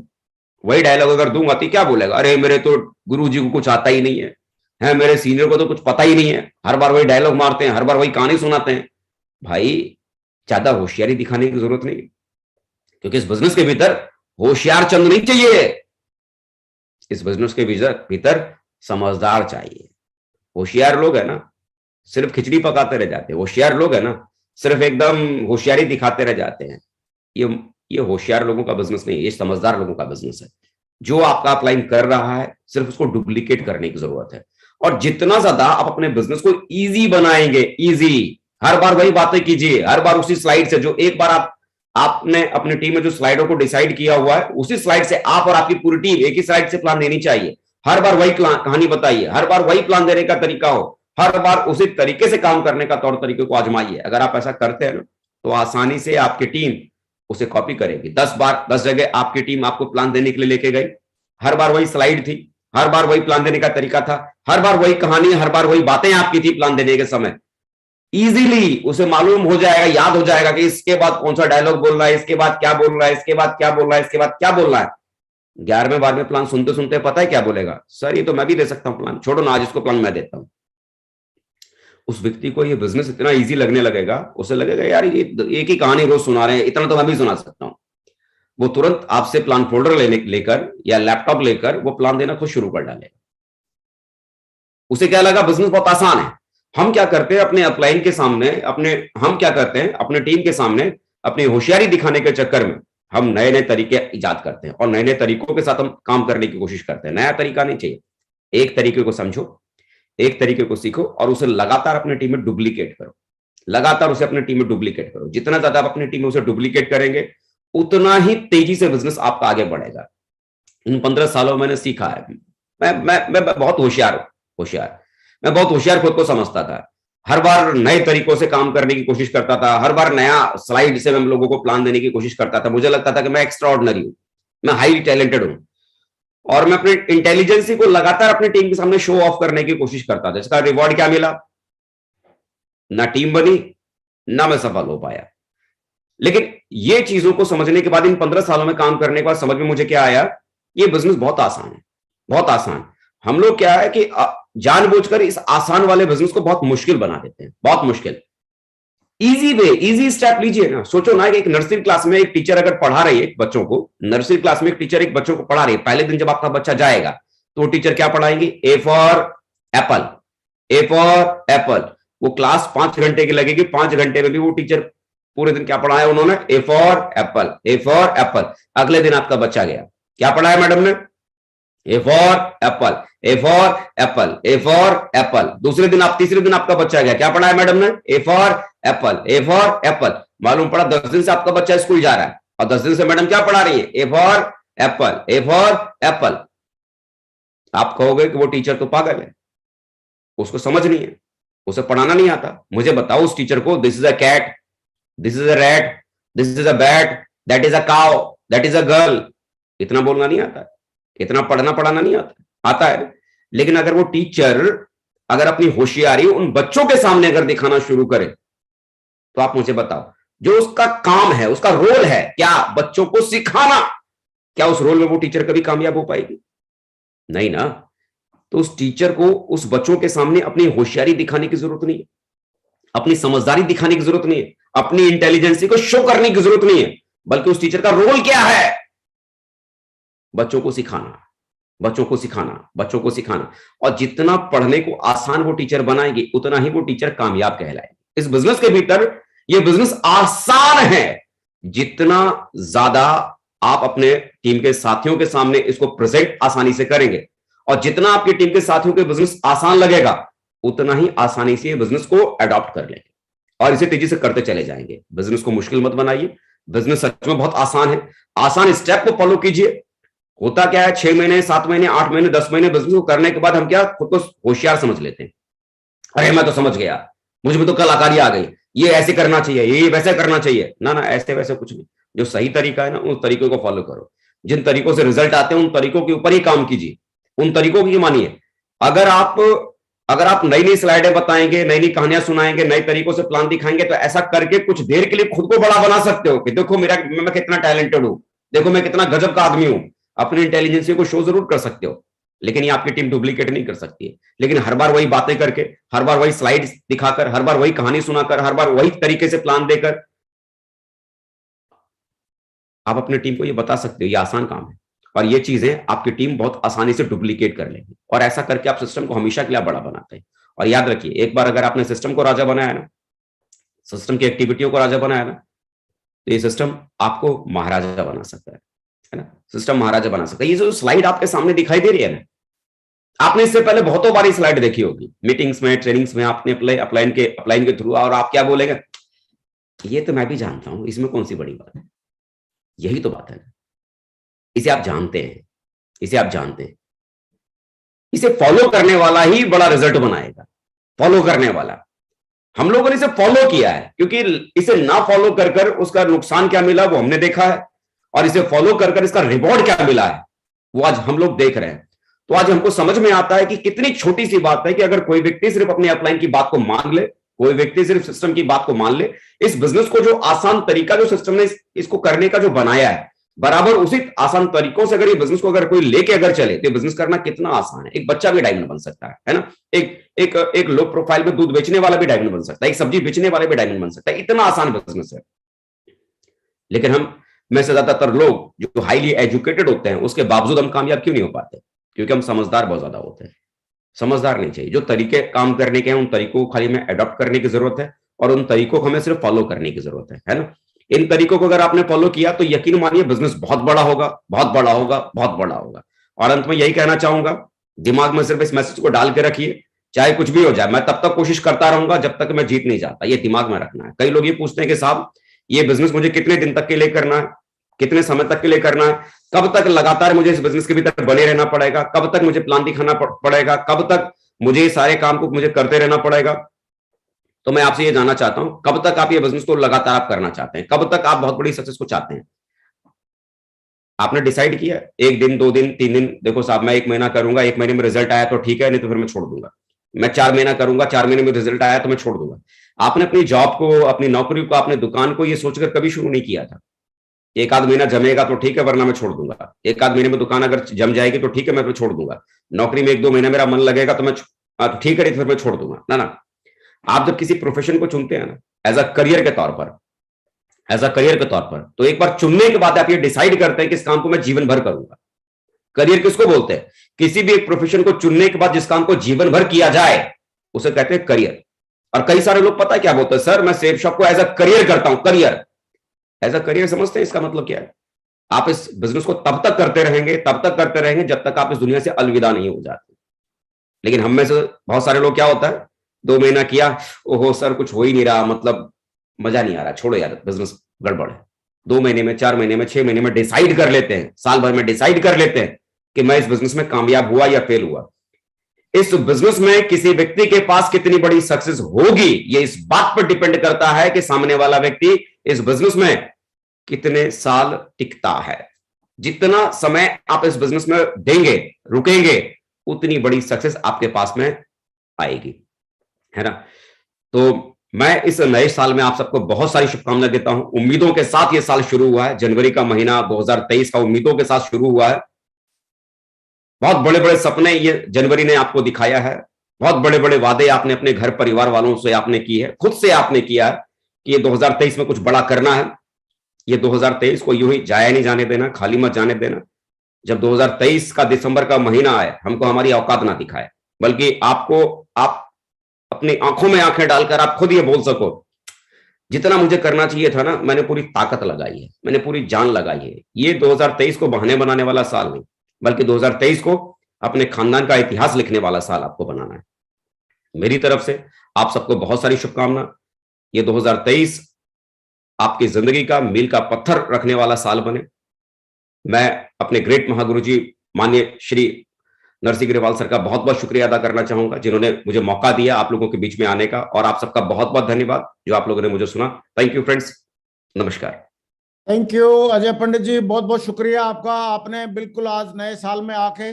वही डायलॉग अगर दूंगा तो क्या बोलेगा? अरे मेरे तो गुरुजी को कुछ आता ही नहीं है, मेरे सीनियर को तो कुछ पता ही नहीं है, हर बार वही डायलॉग मारते हैं, हर बार वही कहानी सुनाते हैं। भाई ज्यादा होशियारी दिखाने की जरूरत नहीं, क्योंकि इस बिजनेस के भीतर होशियार चंद नहीं चाहिए। इस बिजनेस के भीतर समझदार चाहिए। होशियार लोग है ना सिर्फ खिचड़ी पकाते रह जाते हैं, होशियार लोग है ना सिर्फ एकदम होशियारी दिखाते रह जाते हैं। ये होशियार लोगों का बिजनेस नहीं, ये समझदार लोगों का बिजनेस है। जो आपका अपलाइन कर रहा है सिर्फ उसको डुप्लीकेट करने की जरूरत है। और जितना ज्यादा आप अपने बिजनेस को इजी बनाएंगे, इजी, हर बार वही बातें कीजिए, हर बार उसी स्लाइड से, जो एक बार आपने अपनी टीम में जो स्लाइडों को डिसाइड किया हुआ है, उसी स्लाइड से आप और आपकी पूरी टीम एक ही स्लाइड से प्लान देनी चाहिए। हर बार वही कहानी बताइए, हर बार वही प्लान देने का तरीका हो, हर बार उसी तरीके से काम करने का तौर तरीके को आजमाइए। अगर आप ऐसा करते हैं ना, तो आसानी से आपकी टीम उसे कॉपी करेगी। 10 जगह आपकी टीम आपको प्लान देने के लिए लेके गई, हर बार वही स्लाइड थी, हर बार वही प्लान देने का तरीका था, हर बार वही कहानी, हर बार वही बातें आपकी थी प्लान देने के समय। इजीली उसे मालूम हो जाएगा, याद हो जाएगा कि इसके बाद कौन सा डायलॉग बोल रहा है, इसके बाद क्या बोल रहा है, इसके बाद क्या बोल रहा है, इसके बाद क्या बोल रहा है। 11वें 12वें प्लान सुनते सुनते पता है क्या बोलेगा? सर ये तो मैं भी दे सकता हूं प्लान, छोड़ो ना आज इसको प्लान मैं देता हूं। उस व्यक्ति को ये बिजनेस इतना इजी लगने लगेगा, उसे लगेगा यार ये एक ही कहानी रोज सुना रहे हैं, इतना तो मैं भी सुना सकता हूं। वो तुरंत आपसे प्लान फोल्डर लेकर या लैपटॉप लेकर वो प्लान देना खुद शुरू कर डालेगा। उसे क्या लगा बिजनेस बहुत आसान है। हम क्या करते हैं अपने अपलाइन के सामने, अपने टीम के सामने अपनी होशियारी दिखाने के चक्कर में हम नए नए तरीके इजाद करते हैं, और नए नए तरीकों के साथ हम काम करने की कोशिश करते हैं। नया तरीका नहीं चाहिए, एक तरीके को समझो, एक तरीके को सीखो और उसे लगातार अपनी टीम में डुप्लीकेट करो। लगातार उसे अपनी टीम में डुप्लीकेट करो। जितना ज्यादा आप अपनी टीम में उसे डुप्लीकेट करेंगे, उतना ही तेजी से बिजनेस आपका आगे बढ़ेगा। इन 15 सालों में मैंने सीखा है। मैं बहुत होशियार मैं बहुत होशियार खुद को समझता था। हर बार नए तरीकों से काम करने की कोशिश करता था, हर बार नया स्लाइड से मैं लोगों को प्लान देने की कोशिश करता था। मुझे लगता था कि मैं एक्स्ट्रा ऑर्डिनरी हूं, मैं हाईली टैलेंटेड हूं, और मैं अपने इंटेलिजेंसी को लगातार अपनी टीम के सामने शो ऑफ करने की कोशिश करता था। इसका रिवॉर्ड क्या मिला? ना टीम बनी, ना मैं सफल हो पाया। लेकिन ये चीजों को समझने के बाद, इन 15 सालों में काम करने के बाद समझ में मुझे क्या आया, ये बिजनेस बहुत आसान है, बहुत आसान। हम लोग क्या है कि जानबूझकर इस आसान वाले बिजनेस को बहुत मुश्किल बना देते हैं, बहुत मुश्किल। इजी वे, इजी स्टेप लीजिए ना। सोचो ना कि एक नर्सरी क्लास में एक टीचर अगर पढ़ा रही है बच्चों को, नर्सरी क्लास में एक टीचर एक बच्चों को पढ़ा रही है, पहले दिन जब आपका बच्चा जाएगा तो टीचर क्या पढ़ाएंगे? A for Apple, A for Apple. वो क्लास 5 घंटे की लगेगी, 5 घंटे में भी वो टीचर पूरे दिन क्या पढ़ाया उन्होंने? A for Apple, A for Apple. अगले दिन आपका बच्चा गया, क्या पढ़ाया मैडम ने? A for Apple, A for Apple, A for Apple. दूसरे दिन तीसरे दिन आपका बच्चा गया, क्या पढ़ाया मैडम ने? A for Apple, A for Apple. मालूम पड़ा 10 दिन से आपका बच्चा स्कूल जा रहा है और 10 दिन से मैडम क्या पढ़ा रही है? A for Apple, A for Apple. आप कहोगे कि वो टीचर तो पागल है, उसको समझ नहीं है, उसे पढ़ाना नहीं आता। मुझे बताओ उस टीचर को, this is a cat, this is a rat, this is a bat, that is a cow, that is a girl, इतना बोलना नहीं आता है, इतना पढ़ना पढ़ाना नहीं आता, आता है। लेकिन अगर वो टीचर अगर अपनी होशियारी उन बच्चों के सामने अगर दिखाना शुरू करे, तो आप मुझे बताओ, जो उसका काम है, उसका रोल है क्या? बच्चों को सिखाना। क्या उस रोल में वो टीचर कभी कामयाब हो पाएगी? नहीं ना। तो उस टीचर को उस बच्चों के सामने अपनी होशियारी दिखाने की जरूरत नहीं है, अपनी समझदारी दिखाने की जरूरत नहीं है, अपनी इंटेलिजेंसी को शो करने की जरूरत नहीं है, बल्कि उस टीचर का रोल क्या है? बच्चों को सिखाना, बच्चों को सिखाना, बच्चों को सिखाना। और जितना पढ़ने को आसान वो टीचर बनाएगी, उतना ही वो टीचर कामयाब कहलाएगी। इस बिजनेस के भीतर ये बिजनेस आसान है। जितना ज्यादा आप अपने टीम के साथियों के सामने इसको प्रेजेंट आसानी से करेंगे, और जितना आपकी टीम के साथियों के बिजनेस आसान लगेगा, उतना ही आसानी से बिजनेस को अडॉप्ट कर लेंगे और इसे तेजी से करते चले जाएंगे। बिजनेस को मुश्किल मत बनाइए, बिजनेस सच में बहुत आसान है। आसान स्टेप को फॉलो कीजिए। होता क्या है, 6 महीने, 7 महीने, 8 महीने, 10 महीने बिजनेस को करने के बाद हम क्या खुद को होशियार समझ लेते हैं। अरे मैं तो समझ गया, मुझ में तो कलाकारी आ गई, ये ऐसे करना चाहिए, ये वैसे करना चाहिए। ना ना, ऐसे वैसे कुछ नहीं। जो सही तरीका है ना, उन तरीकों को फॉलो करो। जिन तरीकों से रिजल्ट आते हैं उन तरीकों के ऊपर ही काम कीजिए, उन तरीकों की मानिए। अगर आप नई नई स्लाइडें बताएंगे, नई नई कहानियां सुनाएंगे, नए तरीकों से प्लान दिखाएंगे, तो ऐसा करके कुछ देर के लिए खुद को बड़ा बना सकते हो कि देखो मैं कितना टैलेंटेड हूं, देखो मैं कितना गजब का आदमी हूं। अपनी इंटेलिजेंसी को शो जरूर कर सकते हो, लेकिन ये आपकी टीम डुप्लीकेट नहीं कर सकती है। लेकिन हर बार वही बातें करके, हर बार वही स्लाइड्स दिखाकर, हर बार वही कहानी सुनाकर, हर बार वही तरीके से प्लान देकर आप अपनी टीम को ये बता सकते हो ये आसान काम है, और ये चीजें आपकी टीम बहुत आसानी से डुप्लीकेट कर लेगी। और ऐसा करके आप सिस्टम को हमेशा के लिए बड़ा बनाते हैं। और याद रखिए, एक बार अगर आपने सिस्टम को राजा बनाया ना, सिस्टम की एक्टिविटियों को राजा बनाया ना, तो ये सिस्टम आपको महाराजा बना सकता है ना। सिस्टम महाराजा बना सकता है। ये जो स्लाइड आपके सामने दिखाई दे रही है ना, आपने इससे पहले बहुतों बारी स्लाइड देखी होगी, मीटिंग्स में, ट्रेनिंग्स में, आपने अपलाइन के थ्रू, और आप क्या बोलेंगे, ये तो मैं भी जानता हूं, इसमें कौन सी बड़ी बात है। यही तो बात है ना, इसे आप जानते हैं, इसे आप जानते हैं। इसे फॉलो करने वाला ही बड़ा रिजल्ट बनाएगा, फॉलो करने वाला। हम लोगों ने इसे फॉलो किया है, क्योंकि इसे ना फॉलो कर कर उसका नुकसान क्या मिला वो हमने देखा है, और इसे फॉलो कर कर इसका रिवॉर्ड क्या मिला है वो आज हम लोग देख रहे हैं। तो आज हमको समझ में आता है कि कितनी छोटी सी बात है कि अगर कोई व्यक्ति सिर्फ अपने अपलाइन की बात को मान ले, कोई व्यक्ति सिर्फ सिस्टम की बात को मान ले, इस बिजनेस को जो आसान तरीका जो सिस्टम ने इसको करने का जो बनाया है, बराबर उसी आसान तरीकों से अगर ये बिजनेस को अगर कोई लेके अगर चले, तो बिजनेस करना कितना आसान है। एक बच्चा भी डायमंड बन सकता है ना। एक लो प्रोफाइल में दूध बेचने वाला भी डायमंड बन सकता है, एक सब्जी बेचने वाला भी डायमंड बन सकता है। इतना आसान बिजनेस है। लेकिन हम में से ज्यादातर लोग जो हाईली एजुकेटेड होते हैं, उसके बावजूद हम कामयाब क्यों नहीं हो पाते? क्योंकि हम समझदार बहुत ज्यादा होते हैं। समझदार नहीं चाहिए। जो तरीके काम करने के हैं, उन तरीकों को खाली हमें अडॉप्ट करने की जरूरत है, और उन तरीकों को हमें सिर्फ फॉलो करने की जरूरत है ना। इन तरीकों को अगर आपने फॉलो किया तो यकीन मानिए बिजनेस बहुत बड़ा होगा, बहुत बड़ा होगा, बहुत बड़ा होगा। और अंत में यही कहना चाहूंगा, दिमाग में सिर्फ इस मैसेज को डाल के रखिए, चाहे कुछ भी हो जाए, मैं तब तक कोशिश करता रहूंगा जब तक मैं जीत नहीं जाता। ये दिमाग में रखना है। कई लोग ये पूछते हैं कि साहब, ये बिजनेस मुझे कितने दिन तक के लिए करना है? कितने समय तक के लिए करना है, कब तक लगातार मुझे इस बिजनेस के भीतर बने रहना पड़ेगा, कब तक मुझे प्लान दिखाना पड़ेगा, कब तक मुझे ये सारे काम को मुझे करते रहना पड़ेगा। तो मैं आपसे ये जानना चाहता हूं, कब तक आप ये बिजनेस को लगातार आप करना चाहते हैं, कब तक आप बहुत बड़ी सक्सेस को चाहते हैं? आपने डिसाइड किया 1 दिन 2 दिन 3 दिन, देखो साहब मैं 1 महीना करूंगा, 1 महीने में रिजल्ट आया तो ठीक है, नहीं तो फिर मैं छोड़ दूंगा। मैं 4 महीना करूंगा, 4 महीने में रिजल्ट आया तो मैं छोड़ दूंगा। आपने अपनी जॉब को, अपनी नौकरी को, अपने दुकान को ये सोचकर कभी शुरू नहीं किया था 1 आध महीना जमेगा तो ठीक है वरना मैं छोड़ दूंगा, 1 आध महीने में दुकान अगर जम जाएगी तो ठीक है मैं फिर छोड़ दूंगा, नौकरी में 1-2 महीना मेरा मन लगेगा तो मैं ठीक है फिर मैं छोड़ दूंगा। ना ना, आप जब किसी प्रोफेशन को चुनते हैं ना एज अ करियर के तौर पर, तो एक बार चुनने के बाद आप ये डिसाइड करते हैं कि इस काम को मैं जीवन भर करूंगा। करियर किसको बोलते हैं? किसी भी एक प्रोफेशन को चुनने के बाद जिस काम को जीवन भर किया जाए उसे कहते हैं करियर। और कई सारे लोग पता है क्या बोलते हैं, सर मैं सेफ शॉप को एज अ करियर करता हूं। करियर एज अ करियर समझते हैं? इसका मतलब क्या है? आप इस बिजनेस को तब तक करते रहेंगे जब तक आप इस दुनिया से अलविदा नहीं हो जाते। लेकिन हम में से बहुत सारे लोग क्या होता है, 2 महीना किया, ओहो सर कुछ हो ही नहीं रहा, मतलब मजा नहीं आ रहा, छोड़ो यार बिजनेस गड़बड़ है। 2 महीने में, 4 महीने में, 6 महीने में डिसाइड कर लेते हैं, साल भर में डिसाइड कर लेते हैं कि मैं इस बिजनेस में कामयाब हुआ या फेल हुआ। इस बिजनेस में किसी व्यक्ति के पास कितनी बड़ी सक्सेस होगी ये इस बात पर डिपेंड करता है कि सामने वाला व्यक्ति इस बिजनेस में कितने साल टिकता है। जितना समय आप इस बिजनेस में देंगे, रुकेंगे, उतनी बड़ी सक्सेस आपके पास में आएगी, है ना। तो मैं इस नए साल में आप सबको बहुत सारी शुभकामनाएं देता हूं। उम्मीदों के साथ ये साल शुरू हुआ है, जनवरी का महीना 2023 का उम्मीदों के साथ शुरू हुआ है। बहुत बड़े बड़े सपने ये जनवरी ने आपको दिखाया है, बहुत बड़े बड़े वादे आपने अपने घर परिवार वालों से आपने की है, खुद से आपने किया है कि ये 2023 में कुछ बड़ा करना है। ये 2023 को यूं ही जाया नहीं जाने देना, खाली मत जाने देना। जब 2023 का दिसंबर का महीना आए, हमको हमारी औकात ना दिखाए, बल्कि आप अपनी आंखों में आंखें डालकर आप खुद ये बोल सको, जितना मुझे करना चाहिए था ना मैंने पूरी ताकत लगाई है, मैंने पूरी जान लगाई है। ये 2023 को बहाने बनाने वाला साल नहीं, बल्कि 2023 को अपने खानदान का इतिहास लिखने वाला साल आपको बनाना है। मेरी तरफ से आप सबको बहुत सारी शुभकामना। ये 2023 आपकी जिंदगी का मील का पत्थर रखने वाला साल बने। मैं अपने ग्रेट महागुरु जी माननीय श्री नरसिंह ग्रेवाल सर का बहुत बहुत शुक्रिया अदा करना चाहूंगा, जिन्होंने मुझे मौका दिया आप लोगों के बीच में आने का। और आप सबका बहुत बहुत धन्यवाद जो आप लोगों ने मुझे सुना। थैंक यू फ्रेंड्स, नमस्कार। थैंक यू अजय पंडित जी, बहुत बहुत शुक्रिया आपका। आपने बिल्कुल आज नए साल में आके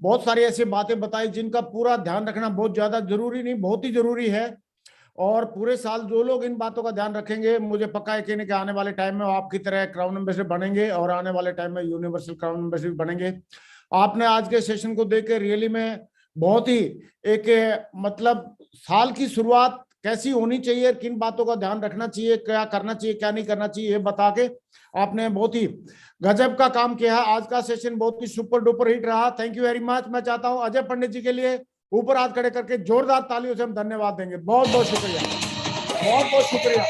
बहुत सारी ऐसी बातें बताई जिनका पूरा ध्यान रखना बहुत ज्यादा जरूरी नहीं, बहुत ही जरूरी है। और पूरे साल जो लोग इन बातों का ध्यान रखेंगे, मुझे पक्का है कि आने वाले टाइम में आपकी तरह क्राउन एम्बेसडर बनेंगे और आने वाले टाइम में यूनिवर्सल क्राउन एम्बेसडर बनेंगे। आपने आज के सेशन को देख के रियली में बहुत ही एक मतलब साल की शुरुआत कैसी होनी चाहिए, किन बातों का ध्यान रखना चाहिए, क्या करना चाहिए क्या नहीं करना चाहिए, ये बता के आपने बहुत ही गजब का काम किया है। आज का सेशन बहुत ही सुपर डुपर हिट रहा। Thank you very much. मैं चाहता हूं अजय पंडित जी के लिए ऊपर हाथ खड़े करके जोरदार तालियों से हम धन्यवाद देंगे। बहुत बहुत शुक्रिया, बहुत बहुत शुक्रिया।